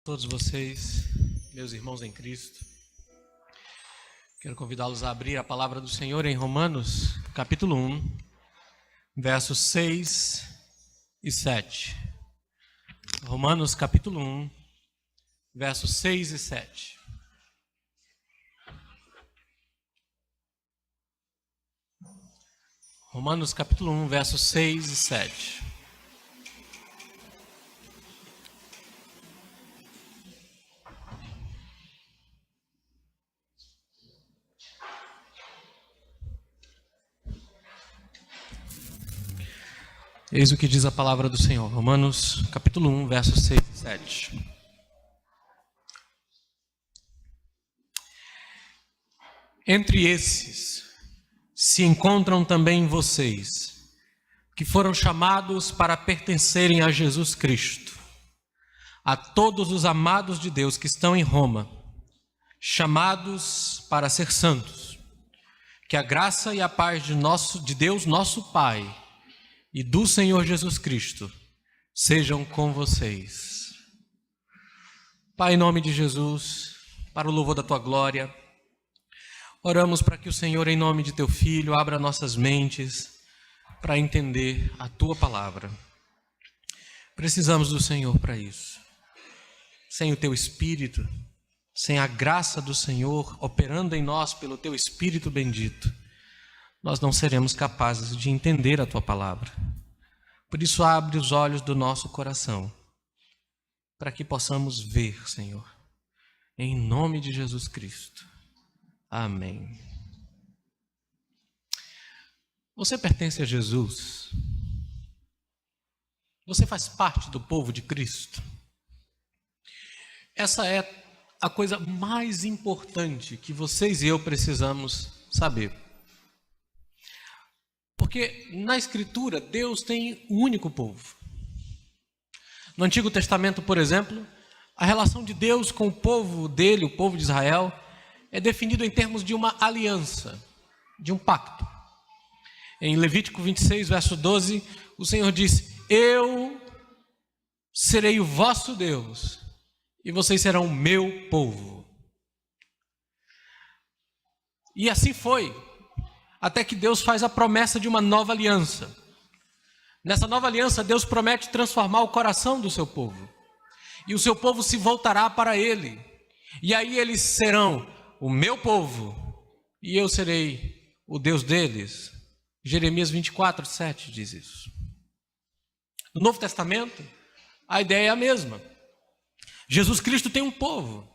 Todos vocês, meus irmãos em Cristo, quero convidá-los a abrir a palavra do Senhor em Romanos, capítulo 1, versos 6 e 7. Romanos, capítulo 1, versos 6 e 7. Romanos, capítulo 1, versos 6 e 7. Eis o que diz a palavra do Senhor. Romanos, capítulo 1, versos 6 e 7. Entre esses se encontram também vocês, que foram chamados para pertencerem a Jesus Cristo. A todos os amados de Deus que estão em Roma, chamados para ser santos, que a graça e a paz de Deus, nosso Pai, e do Senhor Jesus Cristo sejam com vocês. Pai, em nome de Jesus, para o louvor da Tua glória, oramos para que o Senhor, em nome de Teu Filho, abra nossas mentes para entender a Tua palavra. Precisamos do Senhor para isso. Sem o Teu Espírito, sem a graça do Senhor operando em nós pelo Teu Espírito bendito, nós não seremos capazes de entender a Tua palavra. Por isso, abre os olhos do nosso coração, para que possamos ver, Senhor, em nome de Jesus Cristo. Amém. Você pertence a Jesus? Você faz parte do povo de Cristo? Essa é a coisa mais importante que vocês e eu precisamos saber. Porque na Escritura, Deus tem um único povo. No Antigo Testamento, por exemplo, a relação de Deus com o povo dele, o povo de Israel, é definido em termos de uma aliança, de um pacto. Em Levítico 26, verso 12, o Senhor diz: eu serei o vosso Deus e vocês serão o meu povo. E assim foi, até que Deus faz a promessa de uma nova aliança. Nessa nova aliança, Deus promete transformar o coração do seu povo. E o seu povo se voltará para Ele. E aí eles serão o meu povo e eu serei o Deus deles. Jeremias 24, 7 diz isso. No Novo Testamento, a ideia é a mesma. Jesus Cristo tem um povo.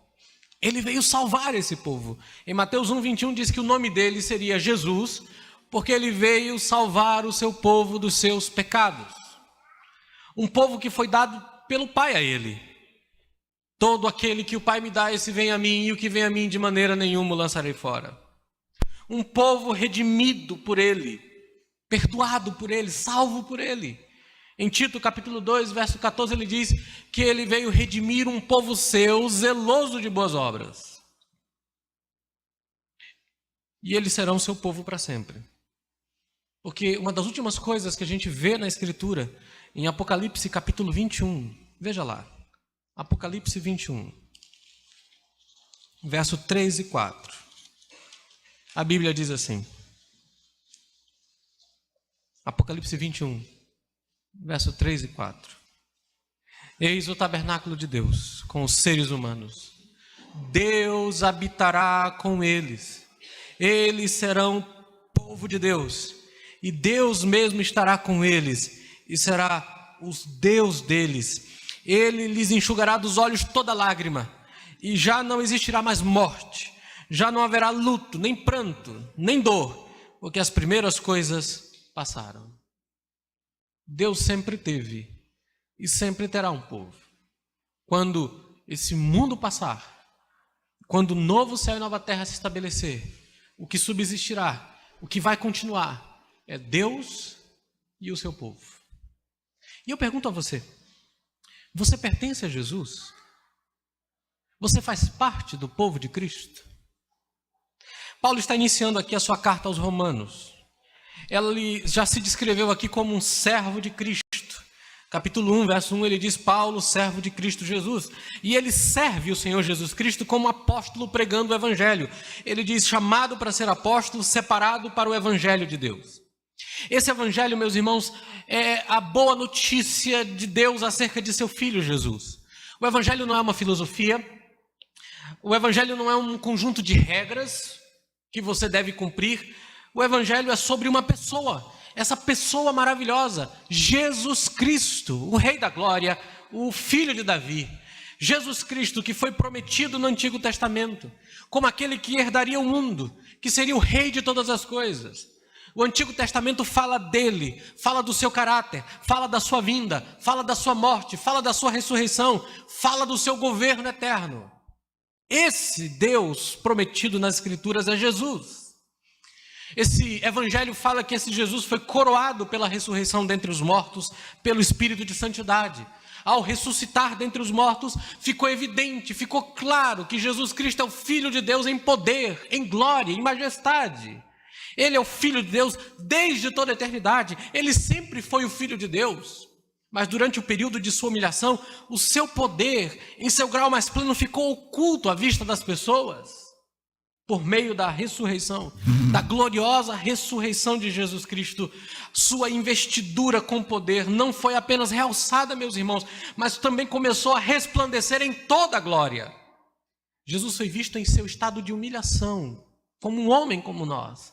Ele veio salvar esse povo. Em Mateus 1, 21 diz que o nome dele seria Jesus, porque ele veio salvar o seu povo dos seus pecados. Um povo que foi dado pelo Pai a ele. Todo aquele que o Pai me dá, esse vem a mim, e o que vem a mim de maneira nenhuma o lançarei fora. Um povo redimido por ele, perdoado por ele, salvo por ele. Em Tito capítulo 2, verso 14, ele diz que ele veio redimir um povo seu, zeloso de boas obras. E eles serão seu povo para sempre. Porque uma das últimas coisas que a gente vê na Escritura, em Apocalipse capítulo 21, veja lá, Apocalipse 21, verso 3 e 4. A Bíblia diz assim, Apocalipse 21, verso 3 e 4. Eis o tabernáculo de Deus com os seres humanos. Deus habitará com eles. Eles serão povo de Deus. E Deus mesmo estará com eles e será o Deus deles. Ele lhes enxugará dos olhos toda lágrima. E já não existirá mais morte. Já não haverá luto, nem pranto, nem dor, porque as primeiras coisas passaram. Deus sempre teve e sempre terá um povo. Quando esse mundo passar, quando o novo céu e nova terra se estabelecer, o que subsistirá, o que vai continuar, é Deus e o seu povo. E eu pergunto a você, você pertence a Jesus? Você faz parte do povo de Cristo? Paulo está iniciando aqui a sua carta aos Romanos. Ele já se descreveu aqui como um servo de Cristo. Capítulo 1, verso 1, ele diz: Paulo, servo de Cristo Jesus. E ele serve o Senhor Jesus Cristo como apóstolo pregando o evangelho. Ele diz: chamado para ser apóstolo, separado para o evangelho de Deus. Esse evangelho, meus irmãos, é a boa notícia de Deus acerca de seu Filho Jesus. O evangelho não é uma filosofia, o evangelho não é um conjunto de regras que você deve cumprir. O evangelho é sobre uma pessoa, essa pessoa maravilhosa, Jesus Cristo, o Rei da Glória, o Filho de Davi. Jesus Cristo, que foi prometido no Antigo Testamento, como aquele que herdaria o mundo, que seria o Rei de todas as coisas. O Antigo Testamento fala dele, fala do seu caráter, fala da sua vinda, fala da sua morte, fala da sua ressurreição, fala do seu governo eterno. Esse Deus prometido nas Escrituras é Jesus. Esse evangelho fala que esse Jesus foi coroado pela ressurreição dentre os mortos, pelo Espírito de Santidade. Ao ressuscitar dentre os mortos, ficou evidente, ficou claro que Jesus Cristo é o Filho de Deus em poder, em glória, em majestade. Ele é o Filho de Deus desde toda a eternidade. Ele sempre foi o Filho de Deus. Mas durante o período de sua humilhação, o seu poder, em seu grau mais pleno, ficou oculto à vista das pessoas. Por meio da ressurreição, da gloriosa ressurreição de Jesus Cristo, sua investidura com poder não foi apenas realçada, meus irmãos, mas também começou a resplandecer em toda a glória. Jesus foi visto em seu estado de humilhação, como um homem como nós,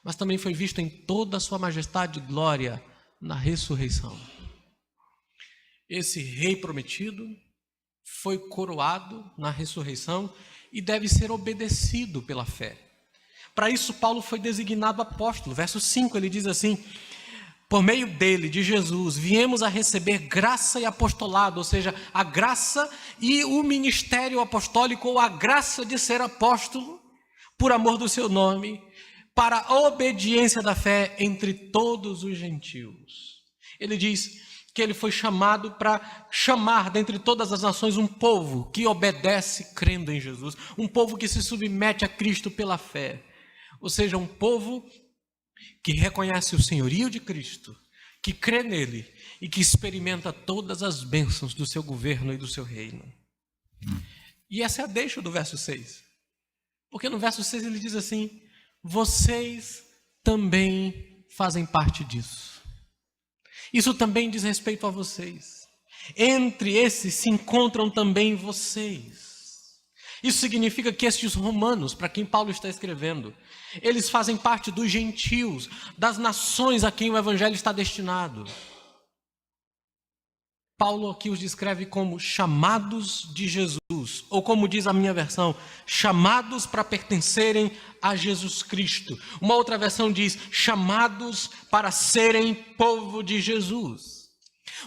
mas também foi visto em toda a sua majestade e glória na ressurreição. Esse rei prometido foi coroado na ressurreição e deve ser obedecido pela fé. Para isso, Paulo foi designado apóstolo. Verso 5, ele diz assim: por meio dele, de Jesus, viemos a receber graça e apostolado, ou seja, a graça e o ministério apostólico, ou a graça de ser apóstolo, por amor do seu nome, para a obediência da fé entre todos os gentios. Ele diz que ele foi chamado para chamar dentre todas as nações um povo que obedece crendo em Jesus, um povo que se submete a Cristo pela fé, ou seja, um povo que reconhece o senhorio de Cristo, que crê nele e que experimenta todas as bênçãos do seu governo e do seu reino. E essa é a deixa do verso 6, porque no verso 6 ele diz assim: vocês também fazem parte disso. Isso também diz respeito a vocês. Entre esses se encontram também vocês. Isso significa que estes romanos, para quem Paulo está escrevendo, eles fazem parte dos gentios, das nações a quem o evangelho está destinado. Paulo aqui os descreve como chamados de Jesus, ou como diz a minha versão, chamados para pertencerem a Jesus Cristo. Uma outra versão diz, chamados para serem povo de Jesus.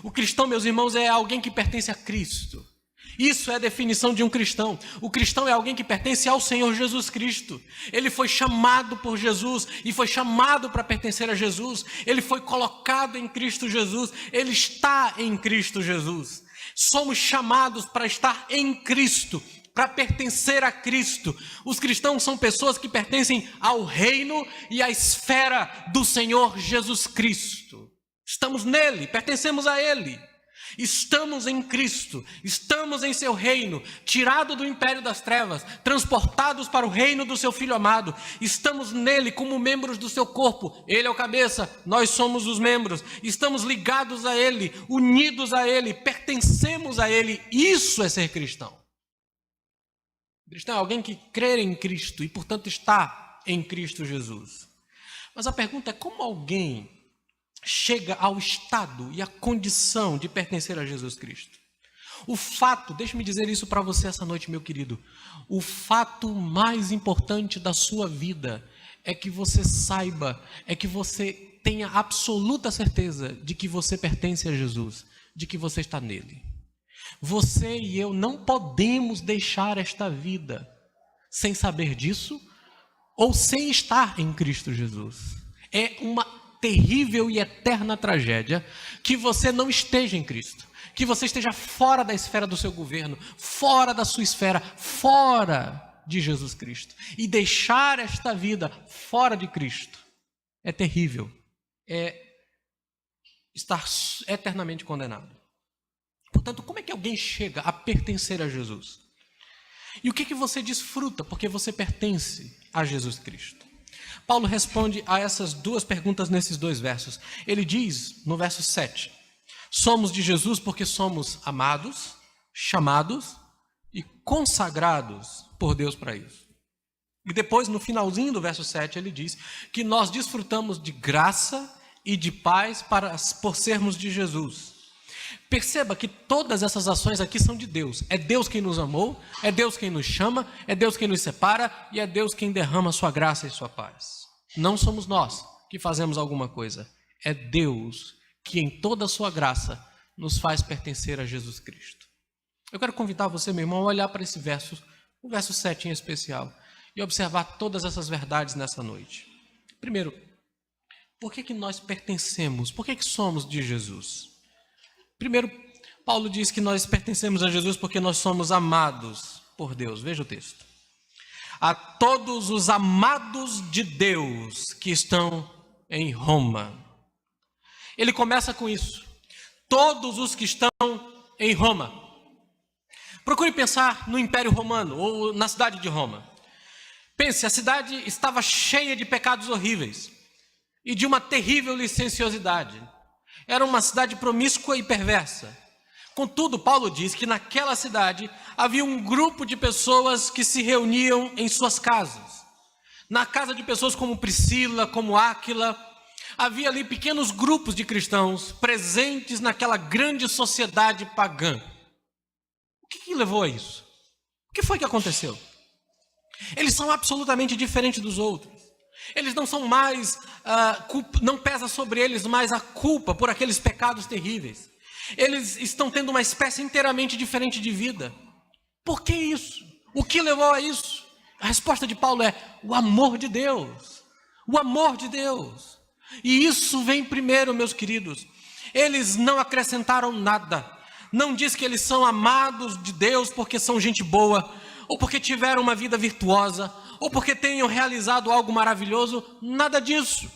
O cristão, meus irmãos, é alguém que pertence a Cristo. Isso é a definição de um cristão. O cristão é alguém que pertence ao Senhor Jesus Cristo. Ele foi chamado por Jesus e foi chamado para pertencer a Jesus. Ele foi colocado em Cristo Jesus. Ele está em Cristo Jesus. Somos chamados para estar em Cristo, para pertencer a Cristo. Os cristãos são pessoas que pertencem ao reino e à esfera do Senhor Jesus Cristo. Estamos nele, pertencemos a ele. Estamos em Cristo, estamos em seu reino, tirado do império das trevas, transportados para o reino do seu Filho amado. Estamos nele como membros do seu corpo. Ele é o cabeça, nós somos os membros. Estamos ligados a ele, unidos a ele, pertencemos a ele. Isso é ser cristão. Cristão é alguém que crê em Cristo e, portanto, está em Cristo Jesus. Mas a pergunta é: como alguém chega ao estado e à condição de pertencer a Jesus Cristo? O fato, deixe-me dizer isso para você essa noite, meu querido, o fato mais importante da sua vida é que você saiba, é que você tenha absoluta certeza de que você pertence a Jesus, de que você está nele. Você e eu não podemos deixar esta vida sem saber disso ou sem estar em Cristo Jesus. É uma terrível e eterna tragédia que você não esteja em Cristo, que você esteja fora da esfera do seu governo, fora da sua esfera, fora de Jesus Cristo. E deixar esta vida fora de Cristo é terrível, é estar eternamente condenado. Portanto, como é que alguém chega a pertencer a Jesus? E o que você desfruta porque você pertence a Jesus Cristo? Paulo responde a essas duas perguntas nesses dois versos. Ele diz, no verso 7, somos de Jesus porque somos amados, chamados e consagrados por Deus para isso. E depois, no finalzinho do verso 7, ele diz que nós desfrutamos de graça e de paz por sermos de Jesus. Perceba que todas essas ações aqui são de Deus. É Deus quem nos amou, é Deus quem nos chama, é Deus quem nos separa e é Deus quem derrama sua graça e sua paz. Não somos nós que fazemos alguma coisa. É Deus que em toda a sua graça nos faz pertencer a Jesus Cristo. Eu quero convidar você, meu irmão, a olhar para esse verso, o verso 7 em especial, e observar todas essas verdades nessa noite. Primeiro, por que nós pertencemos? Por que somos de Jesus? Primeiro, Paulo diz que nós pertencemos a Jesus porque nós somos amados por Deus. Veja o texto. A todos os amados de Deus que estão em Roma. Ele começa com isso. Todos os que estão em Roma. Procure pensar no Império Romano ou na cidade de Roma. Pense, a cidade estava cheia de pecados horríveis e de uma terrível licenciosidade. Era uma cidade promíscua e perversa. Contudo, Paulo diz que naquela cidade havia um grupo de pessoas que se reuniam em suas casas. Na casa de pessoas como Priscila, como Áquila, havia ali pequenos grupos de cristãos presentes naquela grande sociedade pagã. O que levou a isso? O que foi que aconteceu? Eles são absolutamente diferentes dos outros. Eles não são mais, não pesa sobre eles mais a culpa por aqueles pecados terríveis. Eles estão tendo uma espécie inteiramente diferente de vida. Por que isso? O que levou a isso? A resposta de Paulo é o amor de Deus. O amor de Deus. E isso vem primeiro, meus queridos. Eles não acrescentaram nada. Não diz que eles são amados de Deus porque são gente boa, ou porque tiveram uma vida virtuosa, ou porque tenham realizado algo maravilhoso. Nada disso.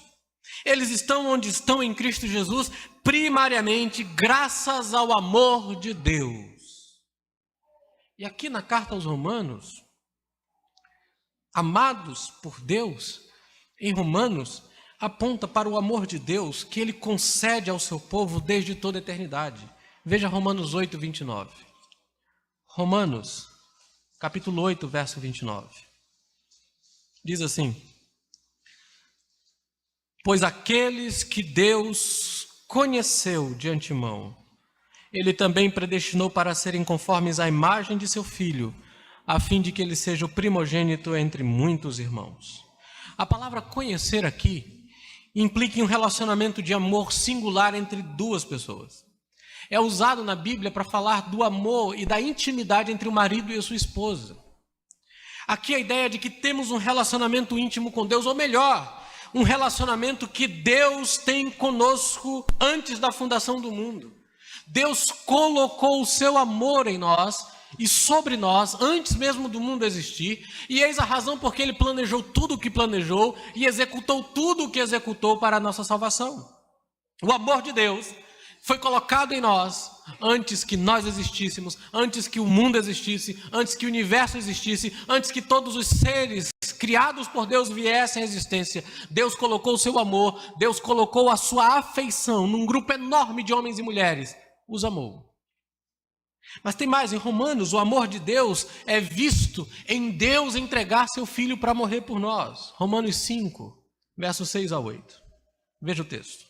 Eles estão onde estão em Cristo Jesus, primariamente graças ao amor de Deus. E aqui na carta aos Romanos, amados por Deus, em Romanos, aponta para o amor de Deus que Ele concede ao seu povo desde toda a eternidade. Veja Romanos 8, 29. Romanos, capítulo 8, verso 29. Diz assim: pois aqueles que Deus conheceu de antemão, Ele também predestinou para serem conformes à imagem de seu Filho, a fim de que ele seja o primogênito entre muitos irmãos. A palavra conhecer aqui implica em um relacionamento de amor singular entre duas pessoas. É usado na Bíblia para falar do amor e da intimidade entre o marido e a sua esposa. Aqui a ideia de que temos um relacionamento íntimo com Deus, ou melhor, um relacionamento que Deus tem conosco antes da fundação do mundo. Deus colocou o seu amor em nós e sobre nós antes mesmo do mundo existir, e eis a razão porque Ele planejou tudo o que planejou e executou tudo o que executou para a nossa salvação. O amor de Deus foi colocado em nós antes que nós existíssemos, antes que o mundo existisse, antes que o universo existisse, antes que todos os seres criados por Deus viessem à existência. Deus colocou o seu amor, Deus colocou a sua afeição num grupo enorme de homens e mulheres. Os amou. Mas tem mais, em Romanos, o amor de Deus é visto em Deus entregar seu Filho para morrer por nós. Romanos 5, versos 6 a 8. Veja o texto.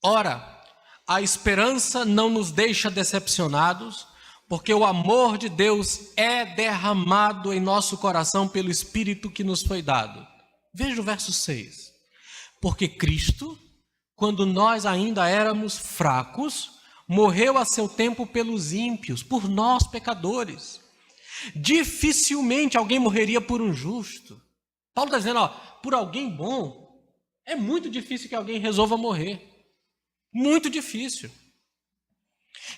Ora, a esperança não nos deixa decepcionados, porque o amor de Deus é derramado em nosso coração pelo Espírito que nos foi dado. Veja o verso 6. Porque Cristo, quando nós ainda éramos fracos, morreu a seu tempo pelos ímpios, por nós pecadores. Dificilmente alguém morreria por um justo. Paulo está dizendo, por alguém bom, é muito difícil que alguém resolva morrer. Muito difícil.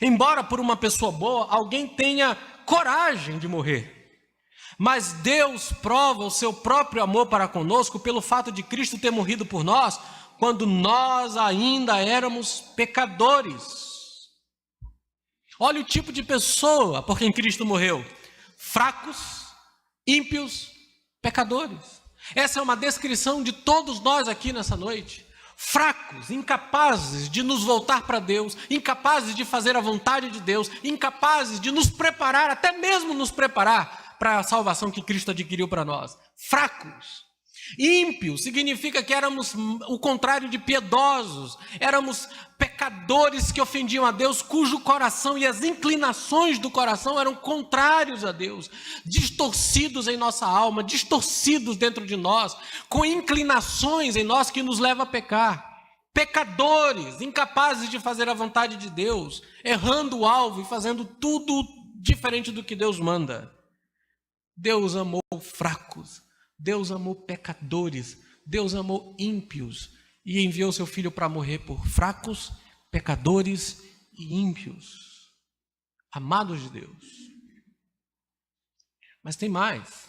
Embora por uma pessoa boa, alguém tenha coragem de morrer. Mas Deus prova o seu próprio amor para conosco pelo fato de Cristo ter morrido por nós, quando nós ainda éramos pecadores. Olha o tipo de pessoa por quem Cristo morreu: fracos, ímpios, pecadores. Essa é uma descrição de todos nós aqui nessa noite. Fracos, incapazes de nos voltar para Deus, incapazes de fazer a vontade de Deus, incapazes de nos preparar, até mesmo nos preparar para a salvação que Cristo adquiriu para nós. Fracos. Ímpios significa que éramos o contrário de piedosos, éramos pecadores que ofendiam a Deus, cujo coração e as inclinações do coração eram contrários a Deus, distorcidos em nossa alma, distorcidos dentro de nós, com inclinações em nós que nos levam a pecar. Pecadores, incapazes de fazer a vontade de Deus, errando o alvo e fazendo tudo diferente do que Deus manda. Deus amou fracos. Deus amou pecadores, Deus amou ímpios e enviou seu Filho para morrer por fracos, pecadores e ímpios, amados de Deus. Mas tem mais,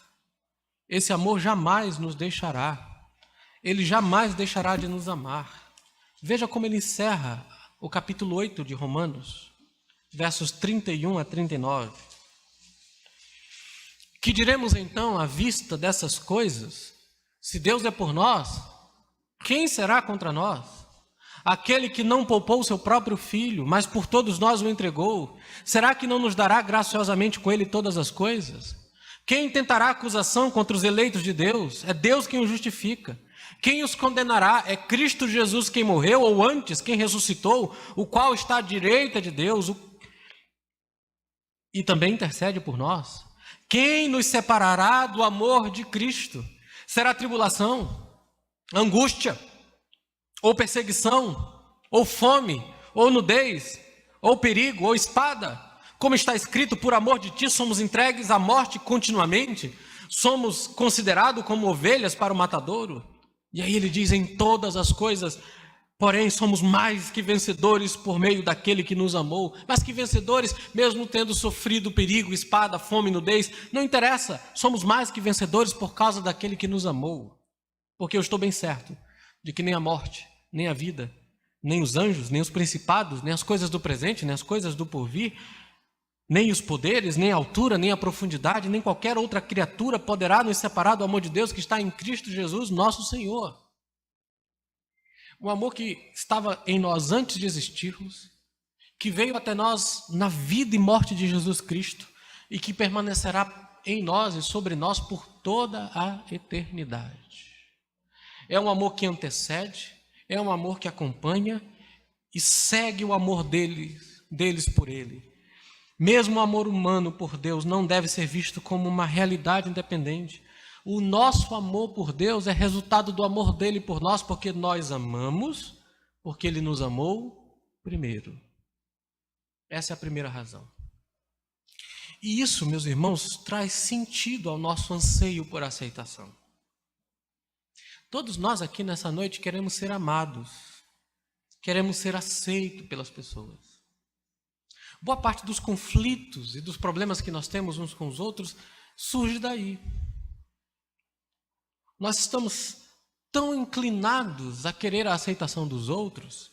esse amor jamais nos deixará, ele jamais deixará de nos amar. Veja como ele encerra o capítulo 8 de Romanos, versos 31 a 39. Que diremos então à vista dessas coisas? Se Deus é por nós, quem será contra nós? Aquele que não poupou seu próprio filho, mas por todos nós o entregou, será que não nos dará graciosamente com ele todas as coisas? Quem tentará acusação contra os eleitos de Deus? É Deus quem os justifica. Quem os condenará? É Cristo Jesus quem morreu, ou antes, quem ressuscitou, o qual está à direita de Deus e também intercede por nós. Quem nos separará do amor de Cristo? Será tribulação, angústia, ou perseguição, ou fome, ou nudez, ou perigo, ou espada? Como está escrito, por amor de ti somos entregues à morte continuamente, somos considerados como ovelhas para o matadouro. E aí ele diz: em todas as coisas, porém, somos mais que vencedores por meio daquele que nos amou. Mas que vencedores, mesmo tendo sofrido perigo, espada, fome, nudez, não interessa. Somos mais que vencedores por causa daquele que nos amou. Porque eu estou bem certo de que nem a morte, nem a vida, nem os anjos, nem os principados, nem as coisas do presente, nem as coisas do porvir, nem os poderes, nem a altura, nem a profundidade, nem qualquer outra criatura poderá nos separar do amor de Deus que está em Cristo Jesus, nosso Senhor. Um amor que estava em nós antes de existirmos, que veio até nós na vida e morte de Jesus Cristo e que permanecerá em nós e sobre nós por toda a eternidade. É um amor que antecede, é um amor que acompanha e segue o amor deles por ele. Mesmo o amor humano por Deus não deve ser visto como uma realidade independente. O nosso amor por Deus é resultado do amor dele por nós, porque nós amamos, porque ele nos amou primeiro. Essa é a primeira razão. E isso, meus irmãos, traz sentido ao nosso anseio por aceitação. Todos nós aqui nessa noite queremos ser amados, queremos ser aceitos pelas pessoas. Boa parte dos conflitos e dos problemas que nós temos uns com os outros surge daí. Nós estamos tão inclinados a querer a aceitação dos outros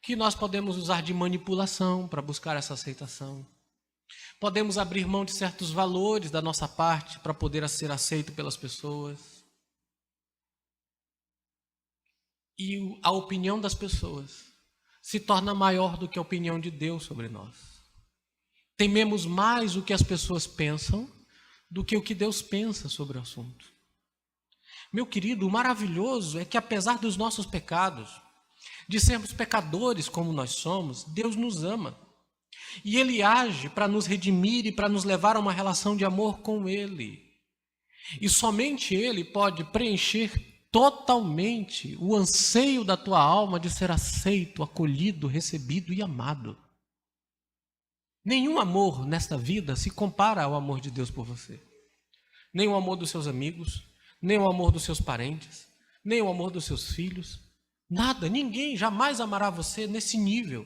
que nós podemos usar de manipulação para buscar essa aceitação. Podemos abrir mão de certos valores da nossa parte para poder ser aceito pelas pessoas. E a opinião das pessoas se torna maior do que a opinião de Deus sobre nós. Tememos mais o que as pessoas pensam do que o que Deus pensa sobre o assunto. Meu querido, o maravilhoso é que apesar dos nossos pecados, de sermos pecadores como nós somos, Deus nos ama. E Ele age para nos redimir e para nos levar a uma relação de amor com Ele. E somente Ele pode preencher totalmente o anseio da tua alma de ser aceito, acolhido, recebido e amado. Nenhum amor nesta vida se compara ao amor de Deus por você. Nem o amor dos seus amigos, nem o amor dos seus parentes, nem o amor dos seus filhos. Nada, ninguém jamais amará você nesse nível.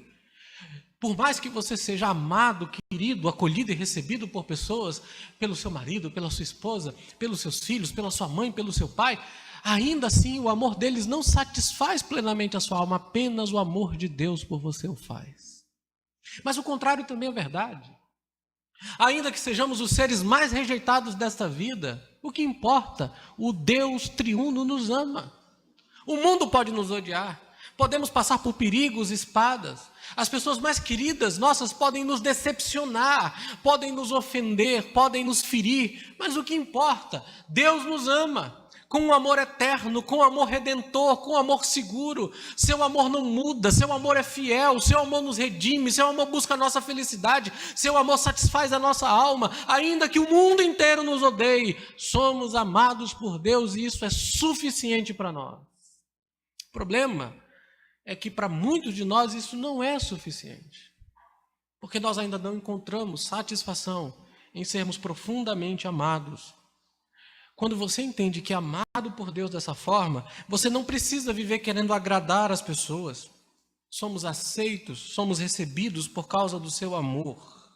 Por mais que você seja amado, querido, acolhido e recebido por pessoas, pelo seu marido, pela sua esposa, pelos seus filhos, pela sua mãe, pelo seu pai, ainda assim o amor deles não satisfaz plenamente a sua alma, apenas o amor de Deus por você o faz. Mas o contrário também é verdade. Ainda que sejamos os seres mais rejeitados desta vida, o que importa? O Deus triuno nos ama. O mundo pode nos odiar, podemos passar por perigos, espadas. As pessoas mais queridas nossas podem nos decepcionar, podem nos ofender, podem nos ferir. Mas o que importa? Deus nos ama. Com um amor eterno, com um amor redentor, com um amor seguro. Seu amor não muda, seu amor é fiel, seu amor nos redime, seu amor busca a nossa felicidade, seu amor satisfaz a nossa alma, ainda que o mundo inteiro nos odeie. Somos amados por Deus e isso é suficiente para nós. O problema é que para muitos de nós isso não é suficiente, porque nós ainda não encontramos satisfação em sermos profundamente amados. Quando você entende que é amado por Deus dessa forma, você não precisa viver querendo agradar as pessoas. Somos aceitos, somos recebidos por causa do seu amor.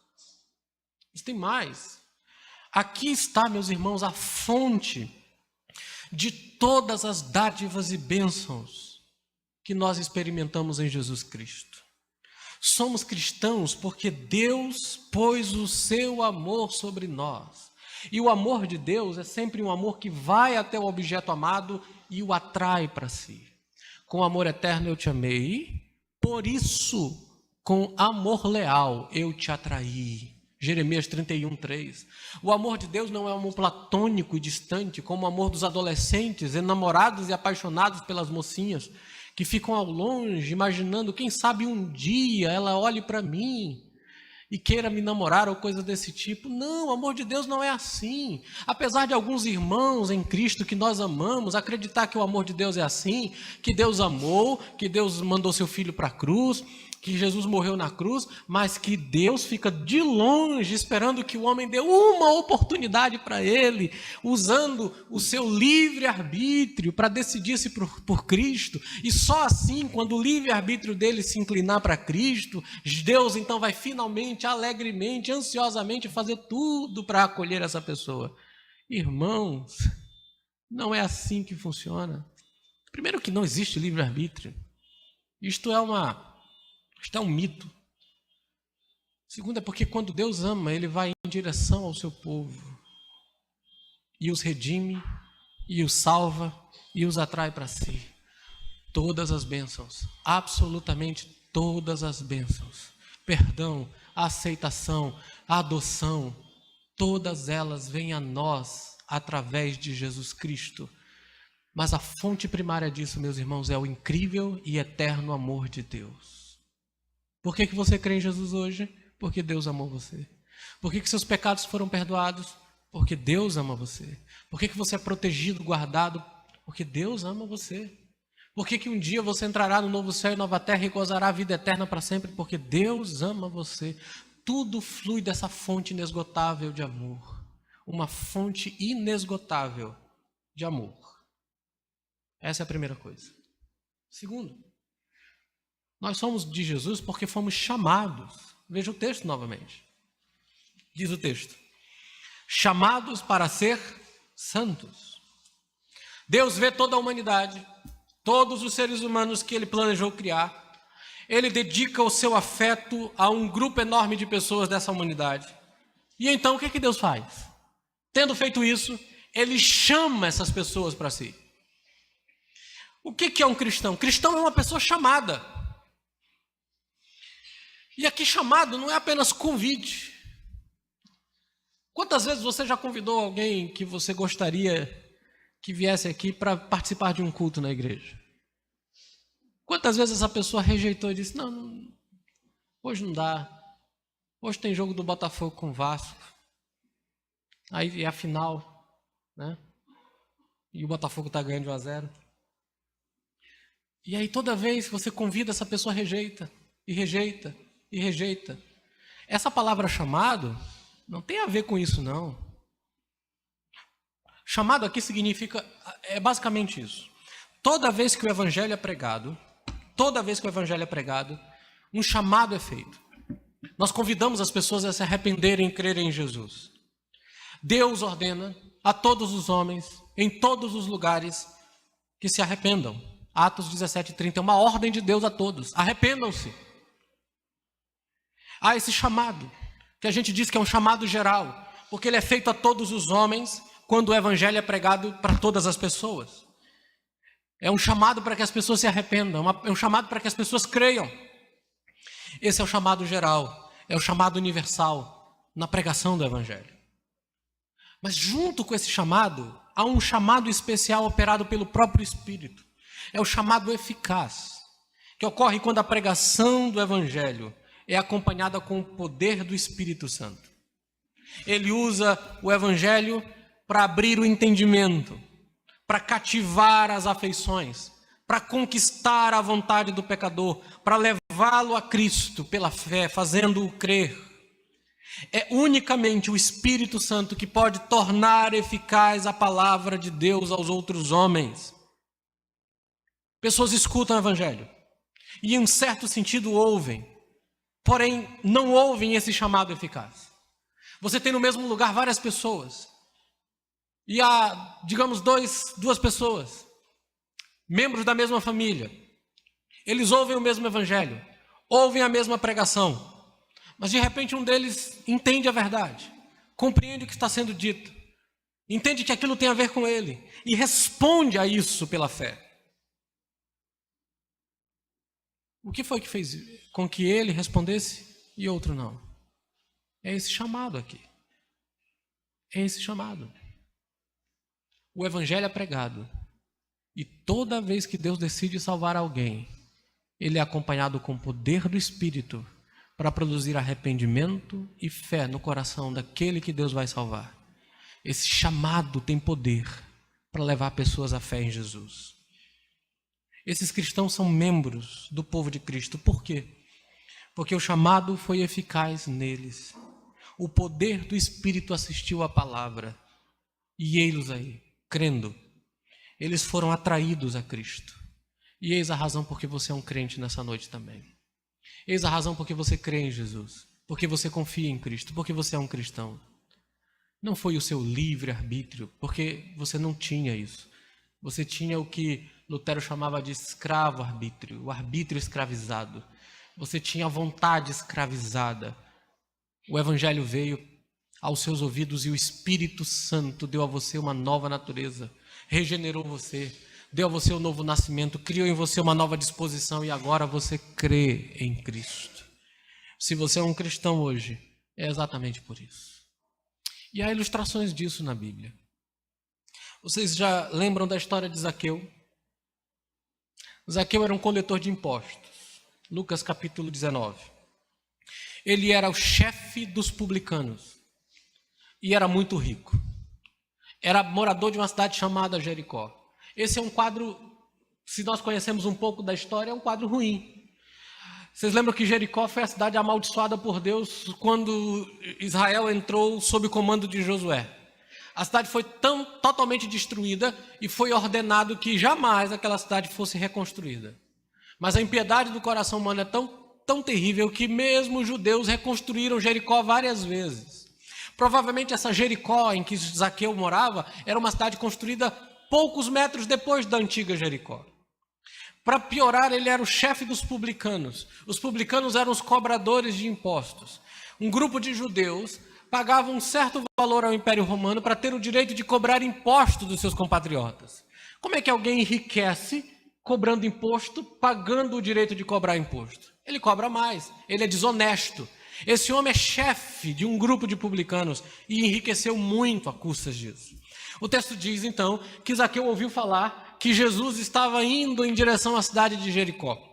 Mas tem mais. Aqui está, meus irmãos, a fonte de todas as dádivas e bênçãos que nós experimentamos em Jesus Cristo. Somos cristãos porque Deus pôs o seu amor sobre nós. E o amor de Deus é sempre um amor que vai até o objeto amado e o atrai para si. Com amor eterno eu te amei, por isso, com amor leal eu te atraí. Jeremias 31:3. O amor de Deus não é um amor platônico e distante, como o amor dos adolescentes, enamorados e apaixonados pelas mocinhas, que ficam ao longe, imaginando, quem sabe um dia ela olhe para mim e queira me namorar ou coisa desse tipo. Não, o amor de Deus não é assim. Apesar de alguns irmãos em Cristo que nós amamos, acreditar que o amor de Deus é assim, que Deus amou, que Deus mandou seu filho para a cruz, que Jesus morreu na cruz, mas que Deus fica de longe esperando que o homem dê uma oportunidade para ele, usando o seu livre-arbítrio para decidir-se por Cristo. E só assim, quando o livre-arbítrio dele se inclinar para Cristo, Deus então vai finalmente, alegremente, ansiosamente fazer tudo para acolher essa pessoa. Irmãos, não é assim que funciona. Primeiro que não existe livre-arbítrio. Isto é um mito. Segundo é porque quando Deus ama, Ele vai em direção ao seu povo e os redime, e os salva, e os atrai para si. Todas as bênçãos, absolutamente todas as bênçãos, perdão, aceitação, adoção, todas elas vêm a nós através de Jesus Cristo. Mas a fonte primária disso, meus irmãos, é o incrível e eterno amor de Deus. Por que você crê em Jesus hoje? Porque Deus amou você. Por que seus pecados foram perdoados? Porque Deus ama você. Por que você é protegido, guardado? Porque Deus ama você. Por que um dia você entrará no novo céu e nova terra e gozará a vida eterna para sempre? Porque Deus ama você. Tudo flui dessa fonte inesgotável de amor. Uma fonte inesgotável de amor. Essa é a primeira coisa. Segundo, nós somos de Jesus porque fomos chamados. Veja o texto novamente. Diz o texto: chamados para ser santos. Deus vê toda a humanidade, todos os seres humanos que Ele planejou criar. Ele dedica o seu afeto a um grupo enorme de pessoas dessa humanidade. E então o que Deus faz? Tendo feito isso, Ele chama essas pessoas para si. O que é um cristão? Cristão é uma pessoa chamada. E aqui chamado não é apenas convite. Quantas vezes você já convidou alguém que você gostaria que viesse aqui para participar de um culto na igreja? Quantas vezes essa pessoa rejeitou e disse, não, hoje não dá. Hoje tem jogo do Botafogo com o Vasco. Aí é a final, né? E o Botafogo está ganhando de 1-0. E aí toda vez que você convida, essa pessoa rejeita, e rejeita, e rejeita. Essa palavra chamado não tem a ver com isso, não. Chamado aqui significa, é basicamente isso. Toda vez que o evangelho é pregado, um chamado é feito. Nós convidamos as pessoas a se arrependerem e crerem em Jesus. Deus ordena a todos os homens, em todos os lugares, que se arrependam. Atos 17:30 é uma ordem de Deus a todos. Arrependam-se. Há esse chamado, que a gente diz que é um chamado geral, porque ele é feito a todos os homens quando o evangelho é pregado para todas as pessoas. É um chamado para que as pessoas se arrependam, é um chamado para que as pessoas creiam. Esse é o chamado geral, é o chamado universal na pregação do evangelho. Mas junto com esse chamado, há um chamado especial operado pelo próprio Espírito. É o chamado eficaz, que ocorre quando a pregação do evangelho é acompanhada com o poder do Espírito Santo. Ele usa o evangelho para abrir o entendimento, para cativar as afeições, para conquistar a vontade do pecador, para levá-lo a Cristo pela fé, fazendo-o crer. É unicamente o Espírito Santo que pode tornar eficaz a palavra de Deus aos outros homens. Pessoas escutam o evangelho e, em certo sentido, ouvem, porém não ouvem esse chamado eficaz. Você tem no mesmo lugar várias pessoas e há, digamos, duas pessoas, membros da mesma família. Eles ouvem o mesmo evangelho, ouvem a mesma pregação, mas de repente um deles entende a verdade, compreende o que está sendo dito, entende que aquilo tem a ver com ele e responde a isso pela fé. O que foi que fez com que ele respondesse e outro não? É esse chamado aqui. É esse chamado. O evangelho é pregado. E toda vez que Deus decide salvar alguém, ele é acompanhado com o poder do Espírito para produzir arrependimento e fé no coração daquele que Deus vai salvar. Esse chamado tem poder para levar pessoas à fé em Jesus. Esses cristãos são membros do povo de Cristo. Por quê? Porque o chamado foi eficaz neles. O poder do Espírito assistiu à palavra. E eis-los aí, crendo. Eles foram atraídos a Cristo. E eis a razão porque você é um crente nessa noite também. Eis a razão porque você crê em Jesus. Porque você confia em Cristo. Porque você é um cristão. Não foi o seu livre-arbítrio, porque você não tinha isso. Você tinha o que Lutero chamava de escravo-arbítrio, o arbítrio escravizado. Você tinha a vontade escravizada. O evangelho veio aos seus ouvidos e o Espírito Santo deu a você uma nova natureza, regenerou você, deu a você um novo nascimento, criou em você uma nova disposição e agora você crê em Cristo. Se você é um cristão hoje, é exatamente por isso. E há ilustrações disso na Bíblia. Vocês já lembram da história de Zaqueu? Zaqueu era um coletor de impostos. Lucas capítulo 19. Ele era o chefe dos publicanos e era muito rico. Era morador de uma cidade chamada Jericó. Esse é um quadro, se nós conhecemos um pouco da história, é um quadro ruim. Vocês lembram que Jericó foi a cidade amaldiçoada por Deus quando Israel entrou sob o comando de Josué. A cidade foi totalmente destruída e foi ordenado que jamais aquela cidade fosse reconstruída. Mas a impiedade do coração humano é tão terrível que mesmo os judeus reconstruíram Jericó várias vezes. Provavelmente essa Jericó em que Zaqueu morava era uma cidade construída poucos metros depois da antiga Jericó. Para piorar, ele era o chefe dos publicanos. Os publicanos eram os cobradores de impostos. Um grupo de judeus pagava um certo valor ao Império Romano para ter o direito de cobrar imposto dos seus compatriotas. Como é que alguém enriquece cobrando imposto, pagando o direito de cobrar imposto? Ele cobra mais, ele é desonesto. Esse homem é chefe de um grupo de publicanos e enriqueceu muito a custas disso. O texto diz, então, que Zaqueu ouviu falar que Jesus estava indo em direção à cidade de Jericó.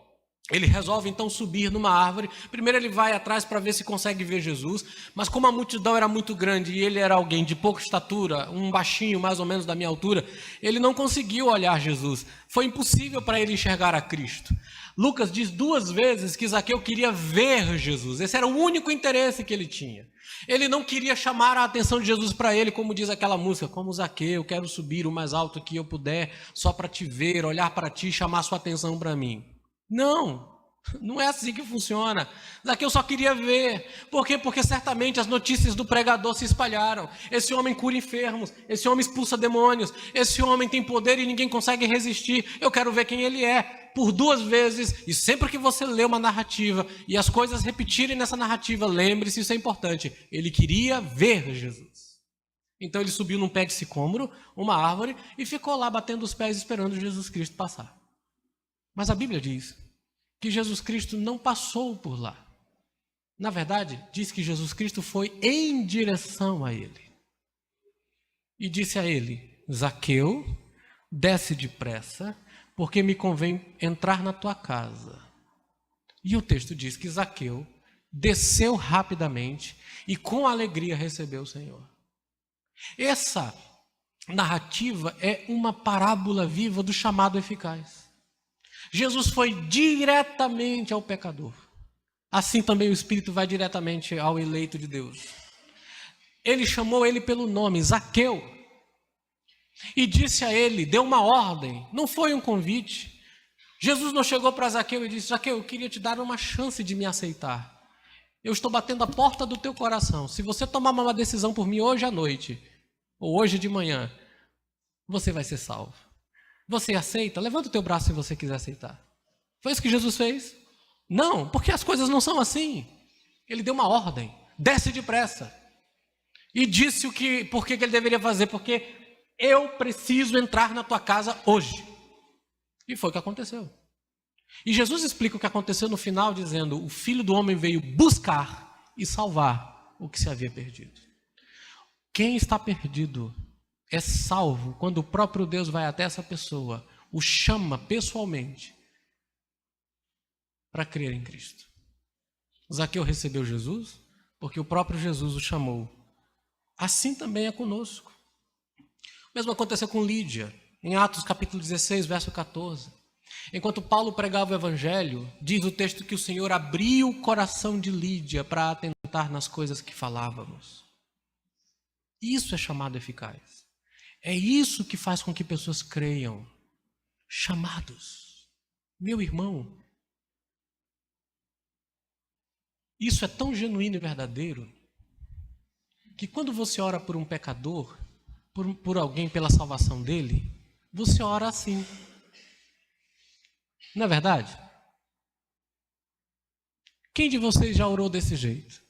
Ele resolve, então, subir numa árvore. Primeiro ele vai atrás para ver se consegue ver Jesus, mas como a multidão era muito grande e ele era alguém de pouca estatura, um baixinho mais ou menos da minha altura, ele não conseguiu olhar Jesus. Foi impossível para ele enxergar a Cristo. Lucas diz 2 vezes que Zaqueu queria ver Jesus. Esse era o único interesse que ele tinha. Ele não queria chamar a atenção de Jesus para ele, como diz aquela música, como Zaqueu, quero subir o mais alto que eu puder, só para te ver, olhar para ti e chamar sua atenção para mim. Não, Não é assim que funciona. Zaqueu só queria ver. Por quê? Porque certamente as notícias do pregador se espalharam. Esse homem cura enfermos, esse homem expulsa demônios, esse homem tem poder e ninguém consegue resistir. Eu quero ver quem ele é. Por 2 vezes, e sempre que você lê uma narrativa e as coisas repetirem nessa narrativa, lembre-se, isso é importante. Ele queria ver Jesus. Então ele subiu num pé de sicômoro, uma árvore, e ficou lá batendo os pés esperando Jesus Cristo passar. Mas a Bíblia diz que Jesus Cristo não passou por lá. Na verdade, diz que Jesus Cristo foi em direção a ele. E disse a ele: Zaqueu, desce depressa, porque me convém entrar na tua casa. E o texto diz que Zaqueu desceu rapidamente e com alegria recebeu o Senhor. Essa narrativa é uma parábola viva do chamado eficaz. Jesus foi diretamente ao pecador. Assim também o Espírito vai diretamente ao eleito de Deus. Ele chamou ele pelo nome, Zaqueu, e disse a ele, deu uma ordem, não foi um convite. Jesus não chegou para Zaqueu e disse: Zaqueu, eu queria te dar uma chance de me aceitar. Eu estou batendo a porta do teu coração. Se você tomar uma decisão por mim hoje à noite, ou hoje de manhã, você vai ser salvo. Você aceita? Levanta o teu braço se você quiser aceitar. Foi isso que Jesus fez? Não, porque as coisas não são assim. Ele deu uma ordem, desce depressa. E disse por que ele deveria fazer, porque eu preciso entrar na tua casa hoje. E foi o que aconteceu. E Jesus explica o que aconteceu no final, dizendo: o Filho do Homem veio buscar e salvar o que se havia perdido. Quem está perdido é salvo quando o próprio Deus vai até essa pessoa, o chama pessoalmente para crer em Cristo. Zaqueu recebeu Jesus porque o próprio Jesus o chamou. Assim também é conosco. O mesmo aconteceu com Lídia, em Atos capítulo 16, verso 14. Enquanto Paulo pregava o evangelho, diz o texto que o Senhor abriu o coração de Lídia para atentar nas coisas que falávamos. Isso é chamado eficaz. É isso que faz com que pessoas creiam. Chamados. Meu irmão, isso é tão genuíno e verdadeiro que quando você ora por um pecador, por alguém pela salvação dele, você ora assim. Não é verdade? Quem de vocês já orou desse jeito?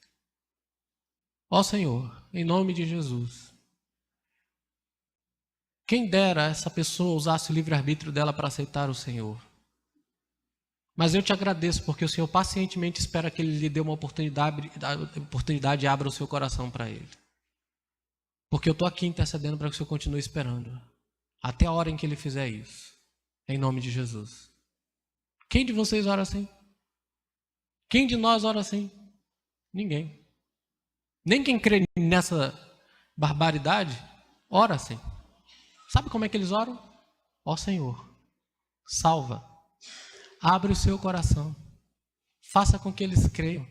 Ó Senhor, em nome de Jesus, quem dera essa pessoa usasse o livre-arbítrio dela para aceitar o Senhor. Mas eu te agradeço porque o Senhor pacientemente espera que Ele lhe dê uma oportunidade e abra o seu coração para Ele. Porque eu estou aqui intercedendo para que o Senhor continue esperando. Até a hora em que Ele fizer isso. Em nome de Jesus. Quem de vocês ora assim? Quem de nós ora assim? Ninguém. Nem quem crê nessa barbaridade ora assim. Sabe como é que eles oram? Ó Senhor, salva, abre o seu coração, faça com que eles creiam,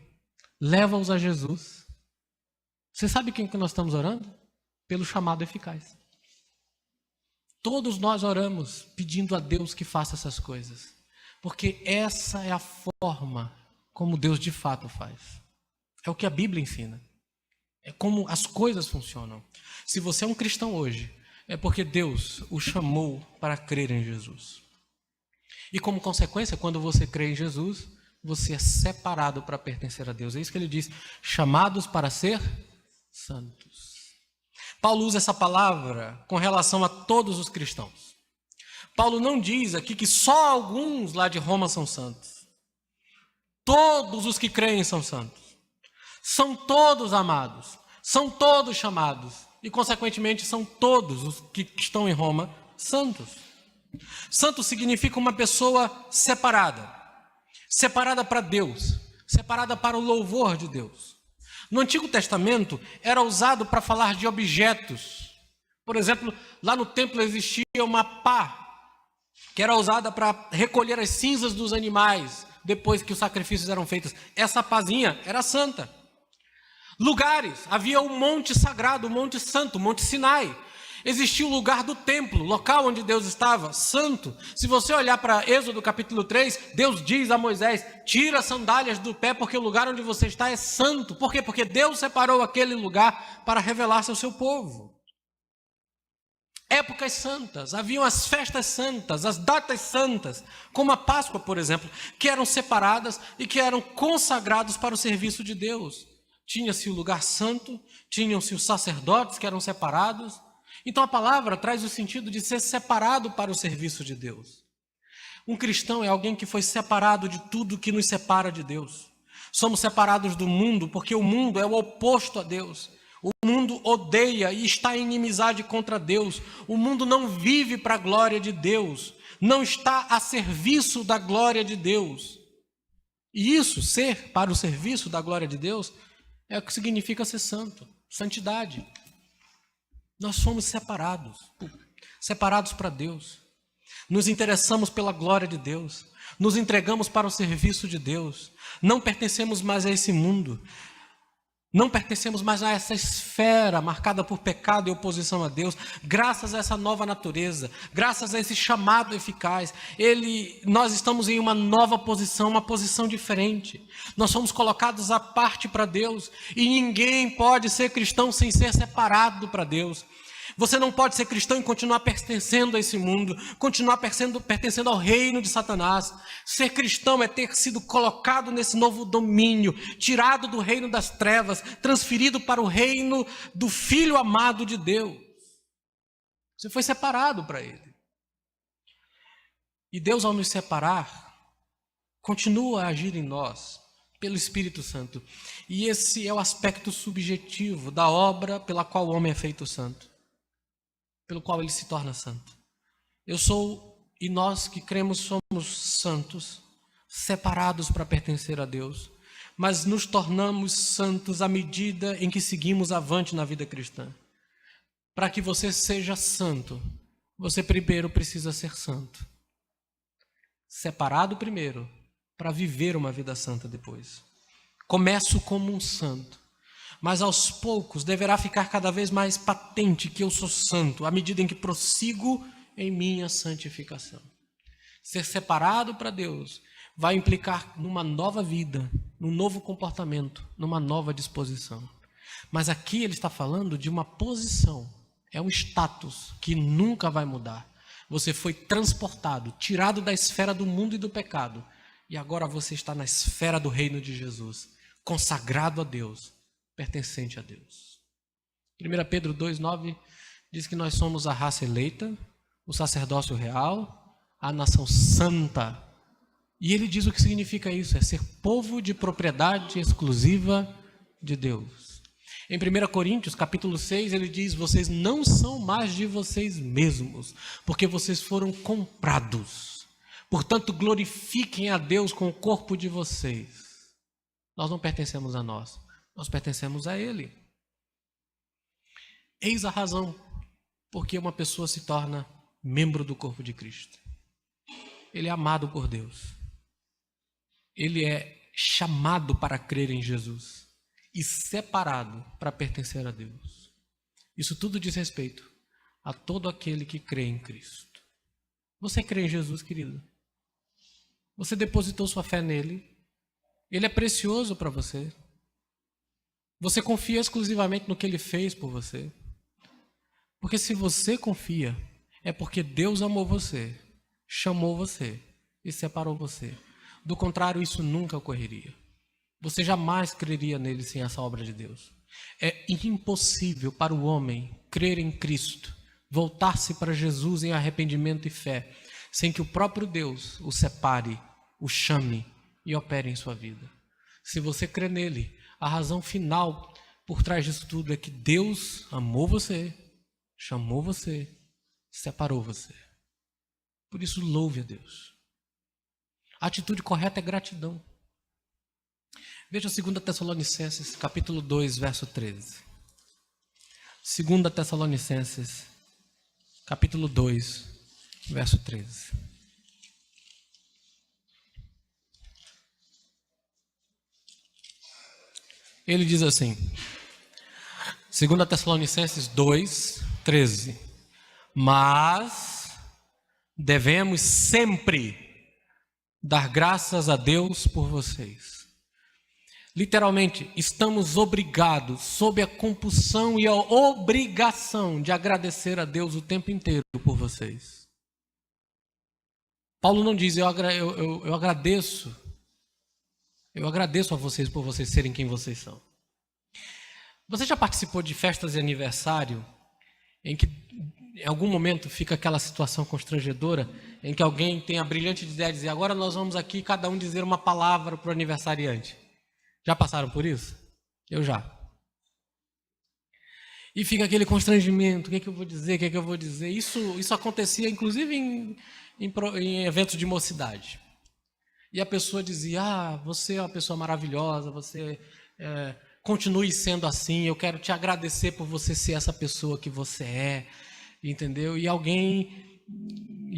leva-os a Jesus. Você sabe quem que nós estamos orando? Pelo chamado eficaz. Todos nós oramos pedindo a Deus que faça essas coisas, porque essa é a forma como Deus de fato faz. É o que a Bíblia ensina. É como as coisas funcionam. Se você é um cristão hoje, é porque Deus o chamou para crer em Jesus. E como consequência, quando você crê em Jesus, você é separado para pertencer a Deus. É isso que ele diz, chamados para ser santos. Paulo usa essa palavra com relação a todos os cristãos. Paulo não diz aqui que só alguns lá de Roma são santos. Todos os que creem são santos. São todos amados. São todos chamados. E, consequentemente, são todos os que estão em Roma santos. Santo significa uma pessoa separada. Separada para Deus. Separada para o louvor de Deus. No Antigo Testamento, era usado para falar de objetos. Por exemplo, lá no templo existia uma pá, que era usada para recolher as cinzas dos animais, depois que os sacrifícios eram feitos. Essa pazinha era santa. Lugares, havia um monte sagrado, o Monte Santo, o Monte Sinai. Existia o lugar do templo, local onde Deus estava, santo. Se você olhar para Êxodo capítulo 3, Deus diz a Moisés: tira as sandálias do pé, porque o lugar onde você está é santo. Por quê? Porque Deus separou aquele lugar para revelar-se ao seu povo. Épocas santas, haviam as festas santas, as datas santas, como a Páscoa, por exemplo, que eram separadas e que eram consagrados para o serviço de Deus. Tinha-se o lugar santo, tinham-se os sacerdotes que eram separados. Então a palavra traz o sentido de ser separado para o serviço de Deus. Um cristão é alguém que foi separado de tudo que nos separa de Deus. Somos separados do mundo porque o mundo é o oposto a Deus. O mundo odeia e está em inimizade contra Deus. O mundo não vive para a glória de Deus. Não está a serviço da glória de Deus. E isso, ser para o serviço da glória de Deus, é o que significa ser santo, santidade. Nós fomos separados para Deus. Nos interessamos pela glória de Deus. Nos entregamos para o serviço de Deus. Não pertencemos mais a esse mundo. Não pertencemos mais a essa esfera marcada por pecado e oposição a Deus. Graças a essa nova natureza, graças a esse chamado eficaz, nós estamos em uma nova posição, uma posição diferente. Nós somos colocados à parte para Deus e ninguém pode ser cristão sem ser separado para Deus. Você não pode ser cristão e continuar pertencendo a esse mundo, continuar pertencendo ao reino de Satanás. Ser cristão é ter sido colocado nesse novo domínio, tirado do reino das trevas, transferido para o reino do Filho amado de Deus. Você foi separado para Ele. E Deus, ao nos separar, continua a agir em nós pelo Espírito Santo. E esse é o aspecto subjetivo da obra pela qual o homem é feito santo, pelo qual ele se torna santo. Eu sou, e nós que cremos somos santos, separados para pertencer a Deus, mas nos tornamos santos à medida em que seguimos avante na vida cristã. Para que você seja santo, você primeiro precisa ser santo. Separado primeiro, para viver uma vida santa depois. Começo como um santo, mas aos poucos deverá ficar cada vez mais patente que eu sou santo, à medida em que prossigo em minha santificação. Ser separado para Deus vai implicar numa nova vida, num novo comportamento, numa nova disposição. Mas aqui ele está falando de uma posição, é um status que nunca vai mudar. Você foi transportado, tirado da esfera do mundo e do pecado, e agora você está na esfera do reino de Jesus, consagrado a Deus, pertencente a Deus. 1 Pedro 2,9 diz que nós somos a raça eleita, o sacerdócio real, a nação santa. E ele diz o que significa isso, é ser povo de propriedade exclusiva de Deus. Em 1 Coríntios, capítulo 6, ele diz: vocês não são mais de vocês mesmos, porque vocês foram comprados. Portanto, glorifiquem a Deus com o corpo de vocês. Nós não pertencemos a nós. Nós pertencemos a Ele. Eis a razão porque uma pessoa se torna membro do corpo de Cristo. Ele é amado por Deus. Ele é chamado para crer em Jesus e separado para pertencer a Deus. Isso tudo diz respeito a todo aquele que crê em Cristo. Você crê em Jesus, querido? Você depositou sua fé nele? Ele é precioso para você? Você confia exclusivamente no que Ele fez por você? Porque se você confia, é porque Deus amou você, chamou você e separou você. Do contrário, isso nunca ocorreria. Você jamais creria nele sem essa obra de Deus. É impossível para o homem crer em Cristo, voltar-se para Jesus em arrependimento e fé, sem que o próprio Deus o separe, o chame e opere em sua vida. Se você crê nele, a razão final por trás disso tudo é que Deus amou você, chamou você, separou você. Por isso, louve a Deus. A atitude correta é gratidão. Veja 2 Tessalonicenses, capítulo 2, verso 13. 2 Tessalonicenses, capítulo 2, verso 13. Ele diz assim, 2 Tessalonicenses 2, 13. Mas devemos sempre dar graças a Deus por vocês. Literalmente, estamos obrigados, sob a compulsão e a obrigação de agradecer a Deus o tempo inteiro por vocês. Paulo não diz, eu agradeço a vocês por vocês serem quem vocês são. Você já participou de festas de aniversário em que em algum momento fica aquela situação constrangedora em que alguém tem a brilhante ideia de dizer, agora nós vamos aqui cada um dizer uma palavra para o aniversariante? Já passaram por isso? Eu já. E fica aquele constrangimento, o que é que eu vou dizer, o que é que eu vou dizer? Isso acontecia inclusive em eventos de mocidade. E a pessoa dizia, você é uma pessoa maravilhosa, você continue sendo assim, eu quero te agradecer por você ser essa pessoa que você é, entendeu? E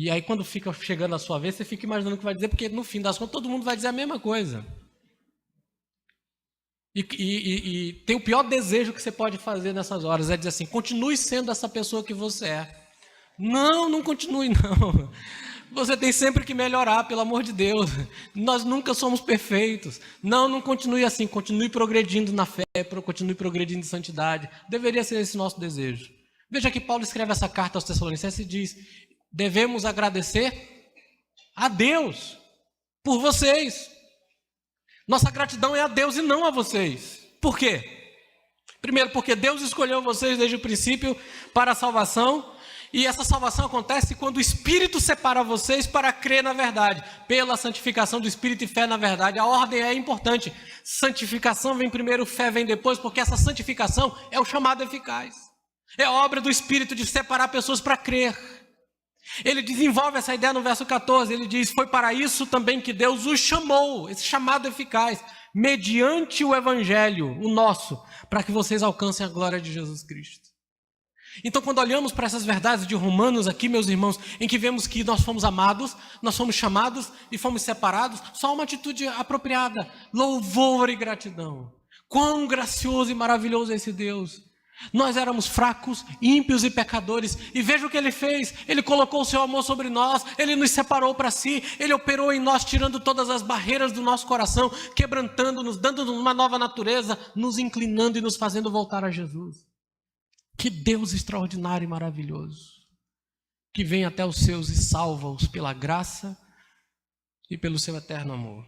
aí quando fica chegando a sua vez, você fica imaginando o que vai dizer, porque no fim das contas todo mundo vai dizer a mesma coisa. E tem o pior desejo que você pode fazer nessas horas, é dizer assim, continue sendo essa pessoa que você é. Não continue não. Você tem sempre que melhorar, pelo amor de Deus. Nós nunca somos perfeitos. Não continue assim, continue progredindo na fé, continue progredindo em santidade. Deveria ser esse nosso desejo. Veja que Paulo escreve essa carta aos Tessalonicenses e diz, devemos agradecer a Deus por vocês. Nossa gratidão é a Deus e não a vocês. Por quê? Primeiro, porque Deus escolheu vocês desde o princípio para a salvação, e essa salvação acontece quando o Espírito separa vocês para crer na verdade, pela santificação do Espírito e fé na verdade. A ordem é importante. Santificação vem primeiro, fé vem depois, porque essa santificação é o chamado eficaz. É a obra do Espírito de separar pessoas para crer. Ele desenvolve essa ideia no verso 14, ele diz, foi para isso também que Deus os chamou, esse chamado eficaz, mediante o Evangelho, o nosso, para que vocês alcancem a glória de Jesus Cristo. Então, quando olhamos para essas verdades de Romanos aqui, meus irmãos, em que vemos que nós fomos amados, nós fomos chamados e fomos separados, só uma atitude apropriada, louvor e gratidão. Quão gracioso e maravilhoso é esse Deus! Nós éramos fracos, ímpios e pecadores, e veja o que Ele fez, Ele colocou o seu amor sobre nós, Ele nos separou para si, Ele operou em nós, tirando todas as barreiras do nosso coração, quebrantando-nos, dando-nos uma nova natureza, nos inclinando e nos fazendo voltar a Jesus. Que Deus extraordinário e maravilhoso, que vem até os seus e salva-os pela graça e pelo seu eterno amor.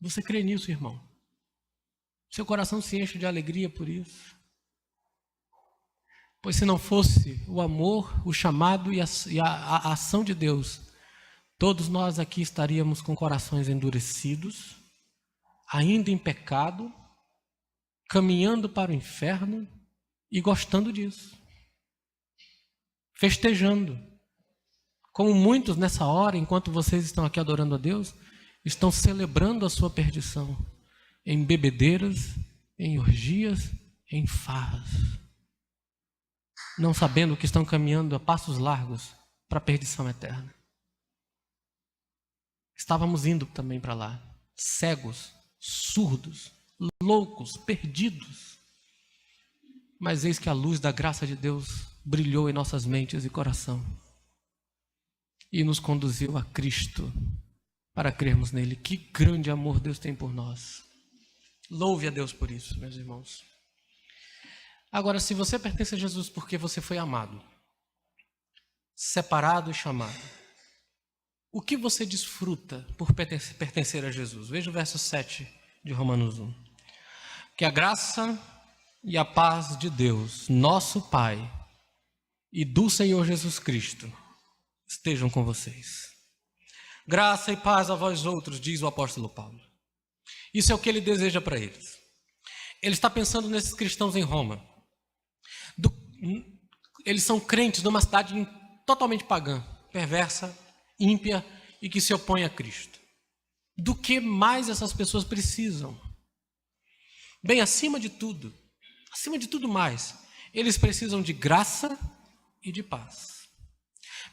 Você crê nisso, irmão? Seu coração se enche de alegria por isso? Pois se não fosse o amor, o chamado e a ação de Deus, todos nós aqui estaríamos com corações endurecidos, ainda em pecado, caminhando para o inferno e gostando disso. Festejando. Como muitos nessa hora, enquanto vocês estão aqui adorando a Deus, estão celebrando a sua perdição. Em bebedeiras, em orgias, em farras. Não sabendo que estão caminhando a passos largos para a perdição eterna. Estávamos indo também para lá, cegos, surdos, loucos, perdidos. Mas eis que a luz da graça de Deus brilhou em nossas mentes e coração e nos conduziu a Cristo para crermos nele. Que grande amor Deus tem por nós. Louve a Deus por isso, meus irmãos. Agora, se você pertence a Jesus porque você foi amado, separado e chamado, o que você desfruta por pertencer a Jesus? Veja o verso 7 de Romanos 1. Que a graça e a paz de Deus, nosso Pai, e do Senhor Jesus Cristo, estejam com vocês. Graça e paz a vós outros, diz o apóstolo Paulo. Isso é o que ele deseja para eles. Ele está pensando nesses cristãos em Roma. Eles são crentes numa cidade totalmente pagã, perversa, ímpia e que se opõe a Cristo. Do que mais essas pessoas precisam? Bem, acima de tudo mais, eles precisam de graça e de paz.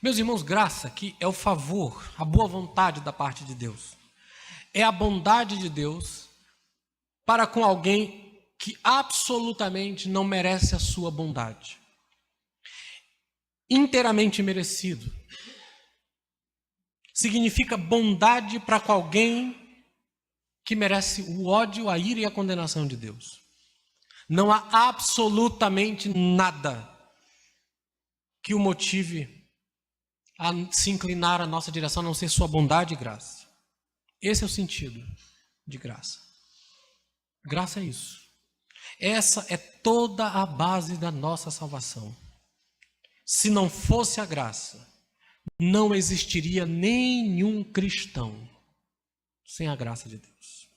Meus irmãos, graça que é o favor, a boa vontade da parte de Deus. É a bondade de Deus para com alguém que absolutamente não merece a sua bondade. inteiramente merecido. Significa bondade para com alguém que merece o ódio, a ira e a condenação de Deus. Não há absolutamente nada que o motive a se inclinar à nossa direção, a não ser sua bondade e graça. Esse é o sentido de graça. Graça é isso. Essa é toda a base da nossa salvação. Se não fosse a graça, não existiria nenhum cristão sem a graça de Deus.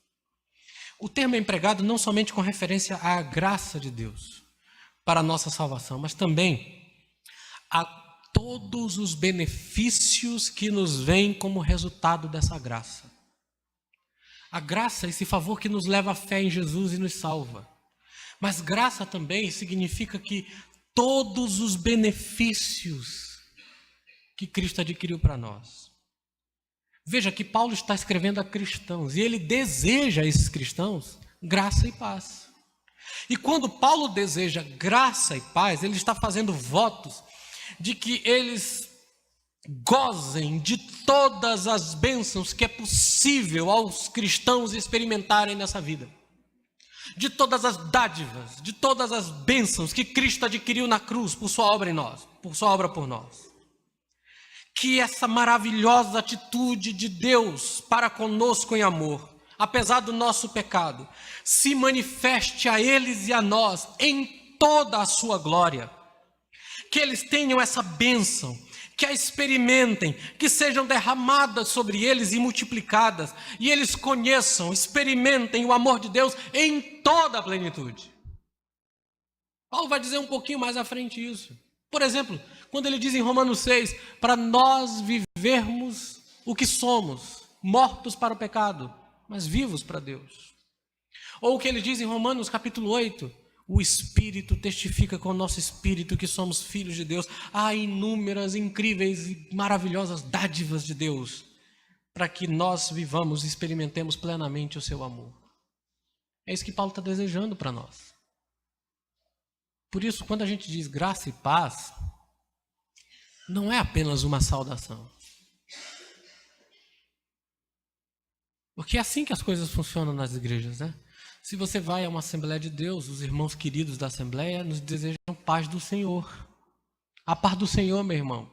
O termo é empregado não somente com referência à graça de Deus para a nossa salvação, mas também a todos os benefícios que nos vêm como resultado dessa graça. A graça é esse favor que nos leva à fé em Jesus e nos salva. Mas graça também significa que todos os benefícios que Cristo adquiriu para nós. Veja que Paulo está escrevendo a cristãos e ele deseja a esses cristãos graça e paz. E quando Paulo deseja graça e paz, ele está fazendo votos de que eles gozem de todas as bênçãos que é possível aos cristãos experimentarem nessa vida. De todas as dádivas, de todas as bênçãos que Cristo adquiriu na cruz por sua obra em nós, por sua obra por nós. Que essa maravilhosa atitude de Deus para conosco em amor, apesar do nosso pecado, se manifeste a eles e a nós em toda a sua glória. Que eles tenham essa bênção, que a experimentem, que sejam derramadas sobre eles e multiplicadas, e eles conheçam, experimentem o amor de Deus em toda a plenitude. Paulo vai dizer um pouquinho mais à frente isso. Por exemplo, quando ele diz em Romanos 6, para nós vivermos o que somos, mortos para o pecado, mas vivos para Deus. Ou o que ele diz em Romanos capítulo 8, o Espírito testifica com o nosso Espírito que somos filhos de Deus. Há inúmeras, incríveis e maravilhosas dádivas de Deus para que nós vivamos e experimentemos plenamente o seu amor. É isso que Paulo está desejando para nós. Por isso, quando a gente diz graça e paz, não é apenas uma saudação. Porque é assim que as coisas funcionam nas igrejas, né? Se você vai a uma Assembleia de Deus, os irmãos queridos da Assembleia nos desejam paz do Senhor. A paz do Senhor, meu irmão.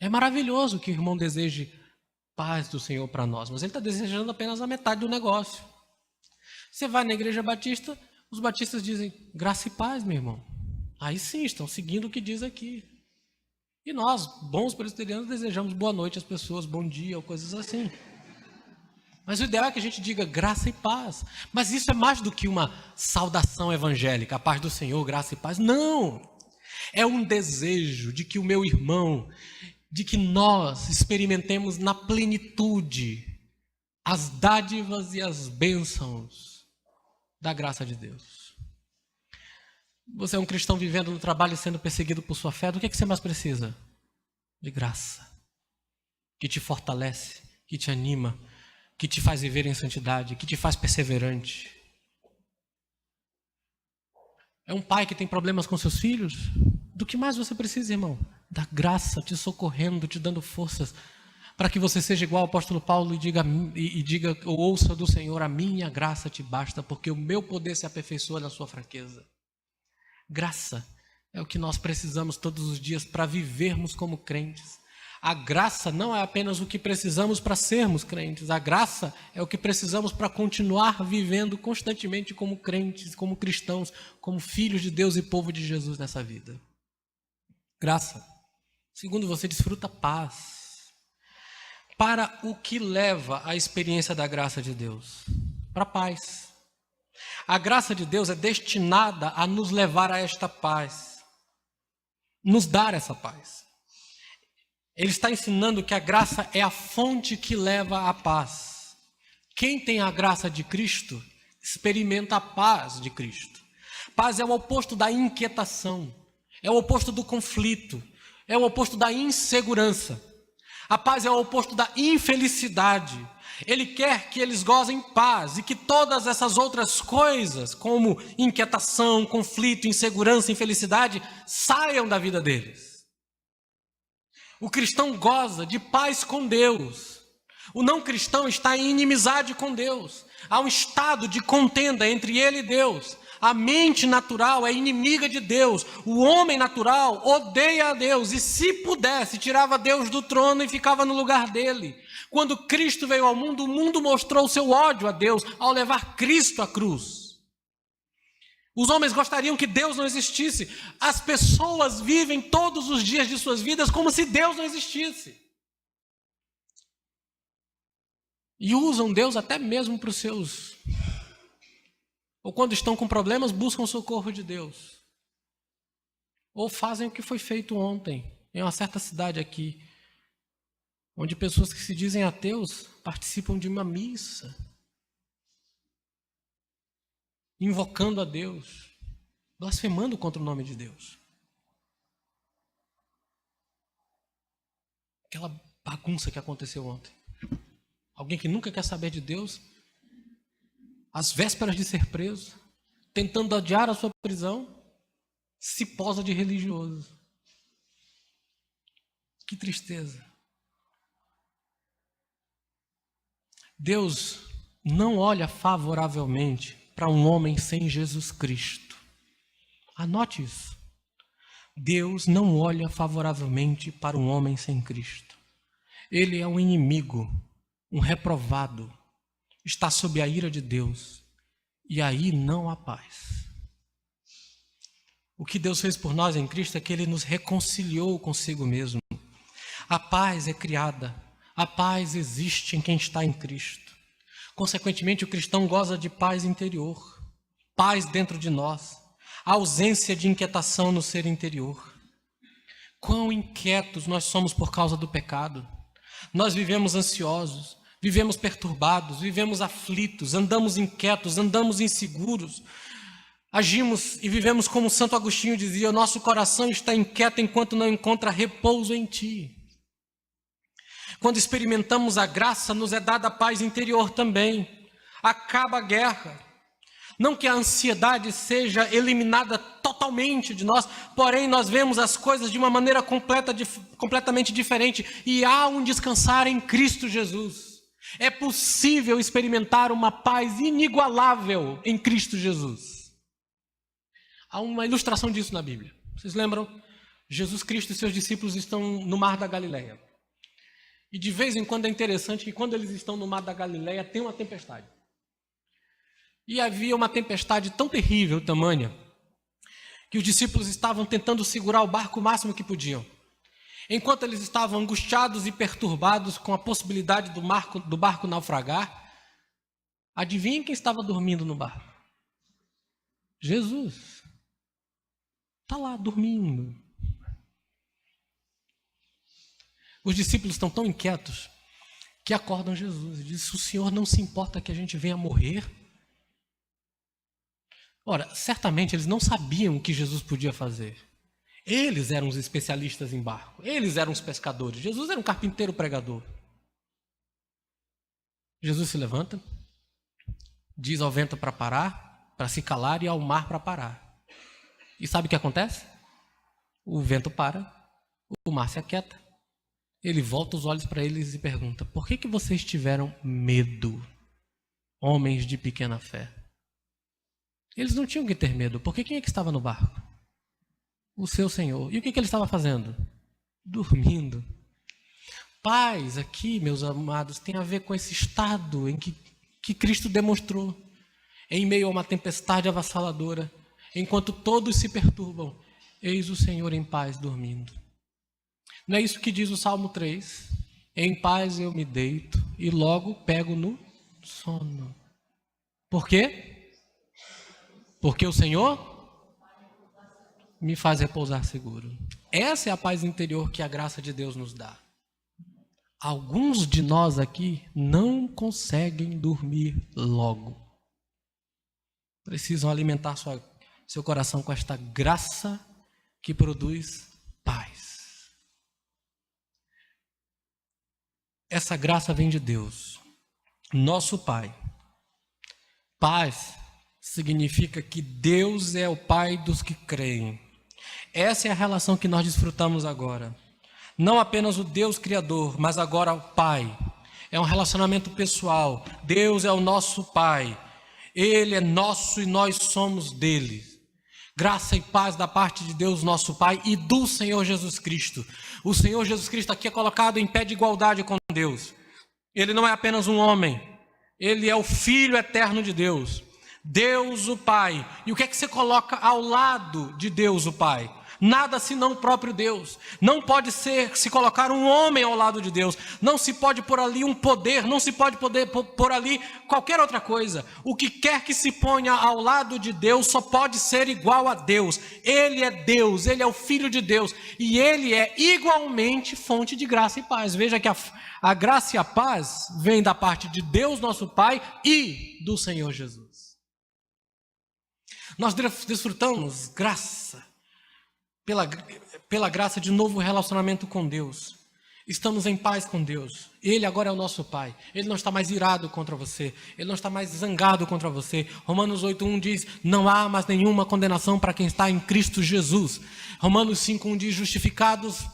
É maravilhoso que o irmão deseje paz do Senhor para nós, mas ele está desejando apenas a metade do negócio. Você vai na igreja batista, os batistas dizem graça e paz, meu irmão. Aí sim, estão seguindo o que diz aqui. E nós, bons presbiterianos, desejamos boa noite às pessoas, bom dia ou coisas assim. Mas o ideal é que a gente diga graça e paz. Mas isso é mais do que uma saudação evangélica, a paz do Senhor, graça e paz. Não! É um desejo de que o meu irmão, de que nós experimentemos na plenitude as dádivas e as bênçãos da graça de Deus. Você é um cristão vivendo no trabalho e sendo perseguido por sua fé, do que você mais precisa? De graça. Que te fortalece, que te anima, que te faz viver em santidade, que te faz perseverante. É um pai que tem problemas com seus filhos? Do que mais você precisa, irmão? Da graça te socorrendo, te dando forças, para que você seja igual ao apóstolo Paulo e diga, ou ouça do Senhor, a minha graça te basta, porque o meu poder se aperfeiçoa na sua fraqueza. Graça é o que nós precisamos todos os dias para vivermos como crentes. A graça não é apenas o que precisamos para sermos crentes. A graça é o que precisamos para continuar vivendo constantemente como crentes, como cristãos, como filhos de Deus e povo de Jesus nessa vida. Graça. Segundo, você desfruta paz. Para o que leva à experiência da graça de Deus? Para a paz. A graça de Deus é destinada a nos levar a esta paz. Nos dar essa paz. Ele está ensinando que a graça é a fonte que leva à paz. Quem tem a graça de Cristo, experimenta a paz de Cristo. Paz é o oposto da inquietação, é o oposto do conflito, é o oposto da insegurança. A paz é o oposto da infelicidade. Ele quer que eles gozem paz e que todas essas outras coisas, como inquietação, conflito, insegurança, infelicidade, saiam da vida deles. O cristão goza de paz com Deus. O não cristão está em inimizade com Deus. Há um estado de contenda entre ele e Deus. A mente natural é inimiga de Deus. O homem natural odeia a Deus. E se pudesse, tirava Deus do trono e ficava no lugar dele. Quando Cristo veio ao mundo, o mundo mostrou o seu ódio a Deus ao levar Cristo à cruz. Os homens gostariam que Deus não existisse. As pessoas vivem todos os dias de suas vidas como se Deus não existisse. E usam Deus até mesmo para os seus... Ou quando estão com problemas, buscam o socorro de Deus. Ou fazem o que foi feito ontem, em uma certa cidade aqui, onde pessoas que se dizem ateus participam de uma missa, invocando a Deus, blasfemando contra o nome de Deus. Aquela bagunça que aconteceu ontem. Alguém que nunca quer saber de Deus, às vésperas de ser preso, tentando adiar a sua prisão, se posa de religioso. Que tristeza. Deus não olha favoravelmente para um homem sem Jesus Cristo. Anote isso. Deus não olha favoravelmente para um homem sem Cristo. Ele é um inimigo, um reprovado, está sob a ira de Deus, e aí não há paz. O que Deus fez por nós em Cristo é que Ele nos reconciliou consigo mesmo. A paz é criada, a paz existe em quem está em Cristo. Consequentemente, o cristão goza de paz interior, paz dentro de nós, a ausência de inquietação no ser interior. Quão inquietos nós somos por causa do pecado. Nós vivemos ansiosos, vivemos perturbados, vivemos aflitos, andamos inquietos, andamos inseguros. Agimos e vivemos como Santo Agostinho dizia: o nosso coração está inquieto enquanto não encontra repouso em Ti. Quando experimentamos a graça, nos é dada a paz interior também. Acaba a guerra. Não que a ansiedade seja eliminada totalmente de nós, porém nós vemos as coisas de uma maneira completamente diferente. E há um descansar em Cristo Jesus. É possível experimentar uma paz inigualável em Cristo Jesus. Há uma ilustração disso na Bíblia. Vocês lembram? Jesus Cristo e seus discípulos estão no Mar da Galileia. E de vez em quando é interessante que quando eles estão no Mar da Galileia tem uma tempestade. E havia uma tempestade tão terrível, tamanha, que os discípulos estavam tentando segurar o barco o máximo que podiam. Enquanto eles estavam angustiados e perturbados com a possibilidade do barco naufragar, adivinhem quem estava dormindo no barco? Jesus. Está lá dormindo. Os discípulos estão tão inquietos que acordam Jesus e dizem: o Senhor não se importa que a gente venha morrer? Ora, certamente eles não sabiam o que Jesus podia fazer. Eles eram os especialistas em barco. Eles eram os pescadores. Jesus era um carpinteiro pregador. Jesus se levanta, diz ao vento para parar, para se calar, e ao mar para parar. E sabe o que acontece? O vento para, o mar se aquieta. Ele volta os olhos para eles e pergunta: por que vocês tiveram medo, homens de pequena fé? Eles não tinham que ter medo, porque quem é que estava no barco? O seu Senhor. E o que ele estava fazendo? Dormindo. Paz aqui, meus amados, tem a ver com esse estado em que Cristo demonstrou. Em meio a uma tempestade avassaladora, enquanto todos se perturbam, eis o Senhor em paz dormindo. Não é isso que diz o Salmo 3? Em paz eu me deito e logo pego no sono. Por quê? Porque o Senhor me faz repousar seguro. Essa é a paz interior que a graça de Deus nos dá. Alguns de nós aqui não conseguem dormir logo. Precisam alimentar seu coração com esta graça que produz paz. Essa graça vem de Deus, nosso Pai. Paz significa que Deus é o Pai dos que creem. Essa é a relação que nós desfrutamos agora. Não apenas o Deus Criador, mas agora o Pai. É um relacionamento pessoal. Deus é o nosso Pai. Ele é nosso e nós somos dele. Graça e paz da parte de Deus, nosso Pai, e do Senhor Jesus Cristo. O Senhor Jesus Cristo aqui é colocado em pé de igualdade com Deus. Ele não é apenas um homem. Ele é o Filho eterno de Deus. Deus o Pai. E o que é que você coloca ao lado de Deus o Pai? Nada senão o próprio Deus. Não pode se colocar um homem ao lado de Deus. Não se pode pôr ali um poder. Não se pode pôr ali qualquer outra coisa. O que quer que se ponha ao lado de Deus só pode ser igual a Deus. Ele é Deus, Ele é o Filho de Deus. E Ele é igualmente fonte de graça e paz. Veja que a graça e a paz vem da parte de Deus, nosso Pai, e do Senhor Jesus. Nós desfrutamos graça, pela graça de novo relacionamento com Deus. Estamos em paz com Deus. Ele agora é o nosso Pai. Ele não está mais irado contra você. Ele não está mais zangado contra você. Romanos 8:1 diz, não há mais nenhuma condenação para quem está em Cristo Jesus. Romanos 5:1 diz, justificados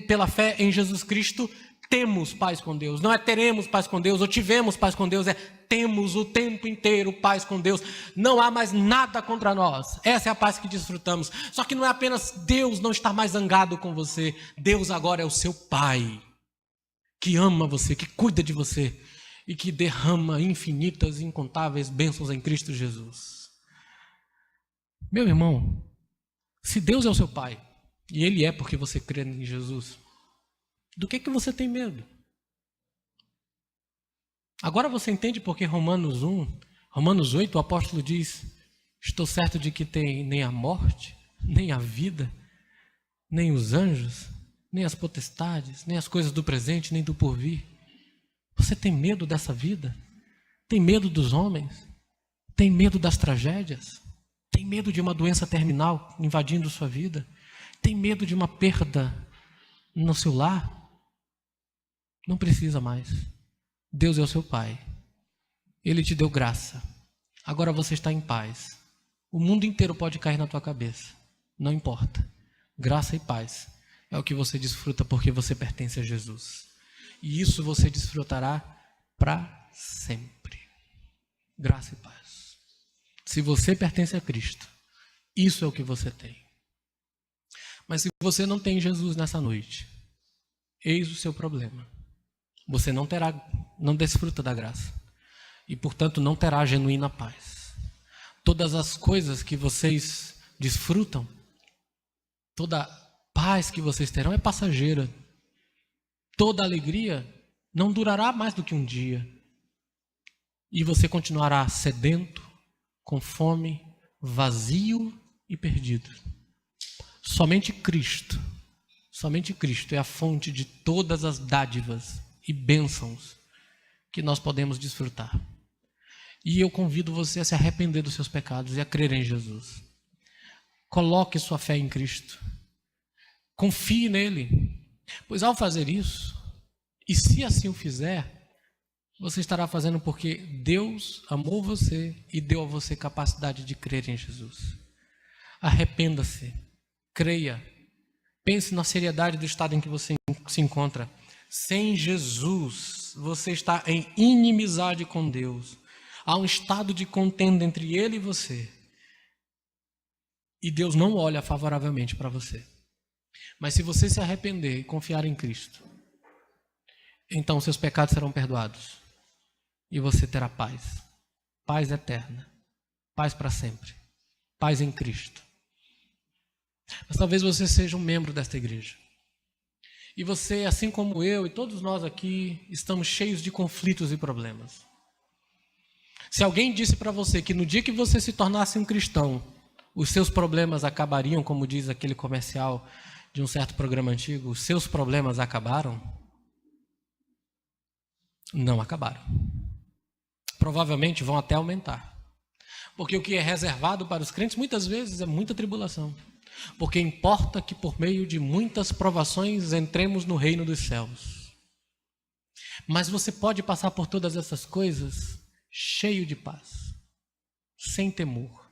pela fé em Jesus Cristo, temos paz com Deus. Não é teremos paz com Deus ou tivemos paz com Deus, é temos o tempo inteiro paz com Deus. Não há mais nada contra nós. Essa é a paz que desfrutamos. Só que não é apenas Deus não estar mais zangado com você. Deus agora é o seu Pai, que ama você, que cuida de você e que derrama infinitas e incontáveis bênçãos em Cristo Jesus. Meu irmão, se Deus é o seu Pai, e Ele é porque você crê em Jesus, do que você tem medo? Agora você entende porque Romanos 8, o apóstolo diz, estou certo de que tem nem a morte, nem a vida, nem os anjos, nem as potestades, nem as coisas do presente, nem do porvir. Você tem medo dessa vida? Tem medo dos homens? Tem medo das tragédias? Tem medo de uma doença terminal invadindo sua vida? Tem medo de uma perda no seu lar? Não precisa mais. Deus é o seu Pai. Ele te deu graça. Agora você está em paz. O mundo inteiro pode cair na tua cabeça. Não importa. Graça e paz é o que você desfruta porque você pertence a Jesus. E isso você desfrutará para sempre. Graça e paz. Se você pertence a Cristo, isso é o que você tem. Mas se você não tem Jesus nessa noite, eis o seu problema. Você não desfruta da graça. E, portanto, não terá genuína paz. Todas as coisas que vocês desfrutam, toda paz que vocês terão é passageira. Toda alegria não durará mais do que um dia. E você continuará sedento, com fome, vazio e perdido. Somente Cristo é a fonte de todas as dádivas e bênçãos que nós podemos desfrutar. E eu convido você a se arrepender dos seus pecados e a crer em Jesus. Coloque sua fé em Cristo. Confie nele. Pois ao fazer isso, e se assim o fizer, você estará fazendo porque Deus amou você e deu a você capacidade de crer em Jesus. Arrependa-se. Creia. Pense na seriedade do estado em que você se encontra. Sem Jesus, você está em inimizade com Deus. Há um estado de contenda entre Ele e você. E Deus não olha favoravelmente para você. Mas se você se arrepender e confiar em Cristo, então seus pecados serão perdoados. E você terá paz. Paz eterna. Paz para sempre. Paz em Cristo. Mas talvez você seja um membro desta igreja. E você, assim como eu e todos nós aqui, estamos cheios de conflitos e problemas. Se alguém disse para você que no dia que você se tornasse um cristão, os seus problemas acabariam, como diz aquele comercial de um certo programa antigo, os seus problemas acabaram? Não acabaram. Provavelmente vão até aumentar. Porque o que é reservado para os crentes muitas vezes é muita tribulação. Porque importa que por meio de muitas provações entremos no reino dos céus. Mas você pode passar por todas essas coisas cheio de paz, sem temor,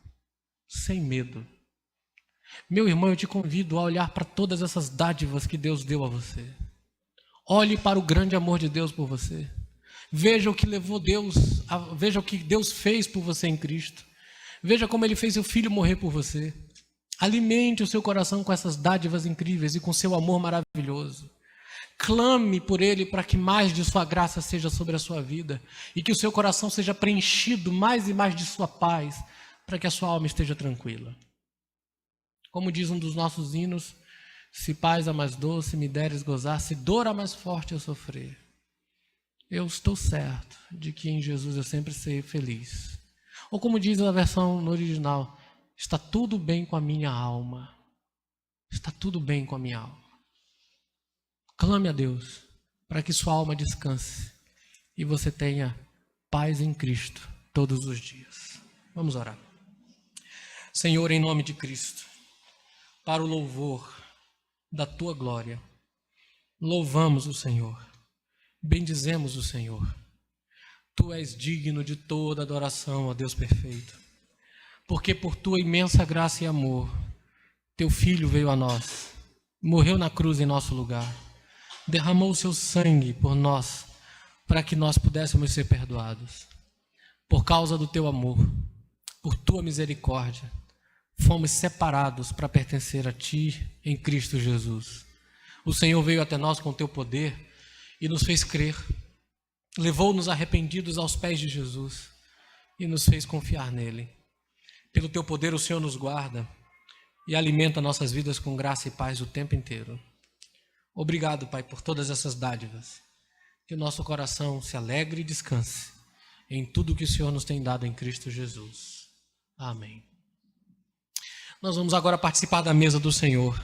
sem medo. Meu irmão, eu te convido a olhar para todas essas dádivas que Deus deu a você. Olhe para o grande amor de Deus por você. Veja o que levou Deus, veja o que Deus fez por você em Cristo. Veja como Ele fez seu Filho morrer por você. Alimente o seu coração com essas dádivas incríveis e com seu amor maravilhoso. Clame por Ele para que mais de sua graça seja sobre a sua vida e que o seu coração seja preenchido mais e mais de sua paz, para que a sua alma esteja tranquila. Como diz um dos nossos hinos, se paz a mais doce me deres gozar, se dor a mais forte eu sofrer, eu estou certo de que em Jesus eu sempre serei feliz. Ou como diz a versão no original, está tudo bem com a minha alma. Está tudo bem com a minha alma. Clame a Deus para que sua alma descanse e você tenha paz em Cristo todos os dias. Vamos orar. Senhor, em nome de Cristo, para o louvor da Tua glória, louvamos o Senhor, bendizemos o Senhor. Tu és digno de toda adoração, ó Deus perfeito, porque por Tua imensa graça e amor, Teu Filho veio a nós, morreu na cruz em nosso lugar, derramou o seu sangue por nós, para que nós pudéssemos ser perdoados. Por causa do Teu amor, por Tua misericórdia, fomos separados para pertencer a Ti em Cristo Jesus. O Senhor veio até nós com Teu poder e nos fez crer, levou-nos arrependidos aos pés de Jesus e nos fez confiar nele. Pelo Teu poder o Senhor nos guarda e alimenta nossas vidas com graça e paz o tempo inteiro. Obrigado, Pai, por todas essas dádivas. Que o nosso coração se alegre e descanse em tudo que o Senhor nos tem dado em Cristo Jesus. Amém. Nós vamos agora participar da mesa do Senhor.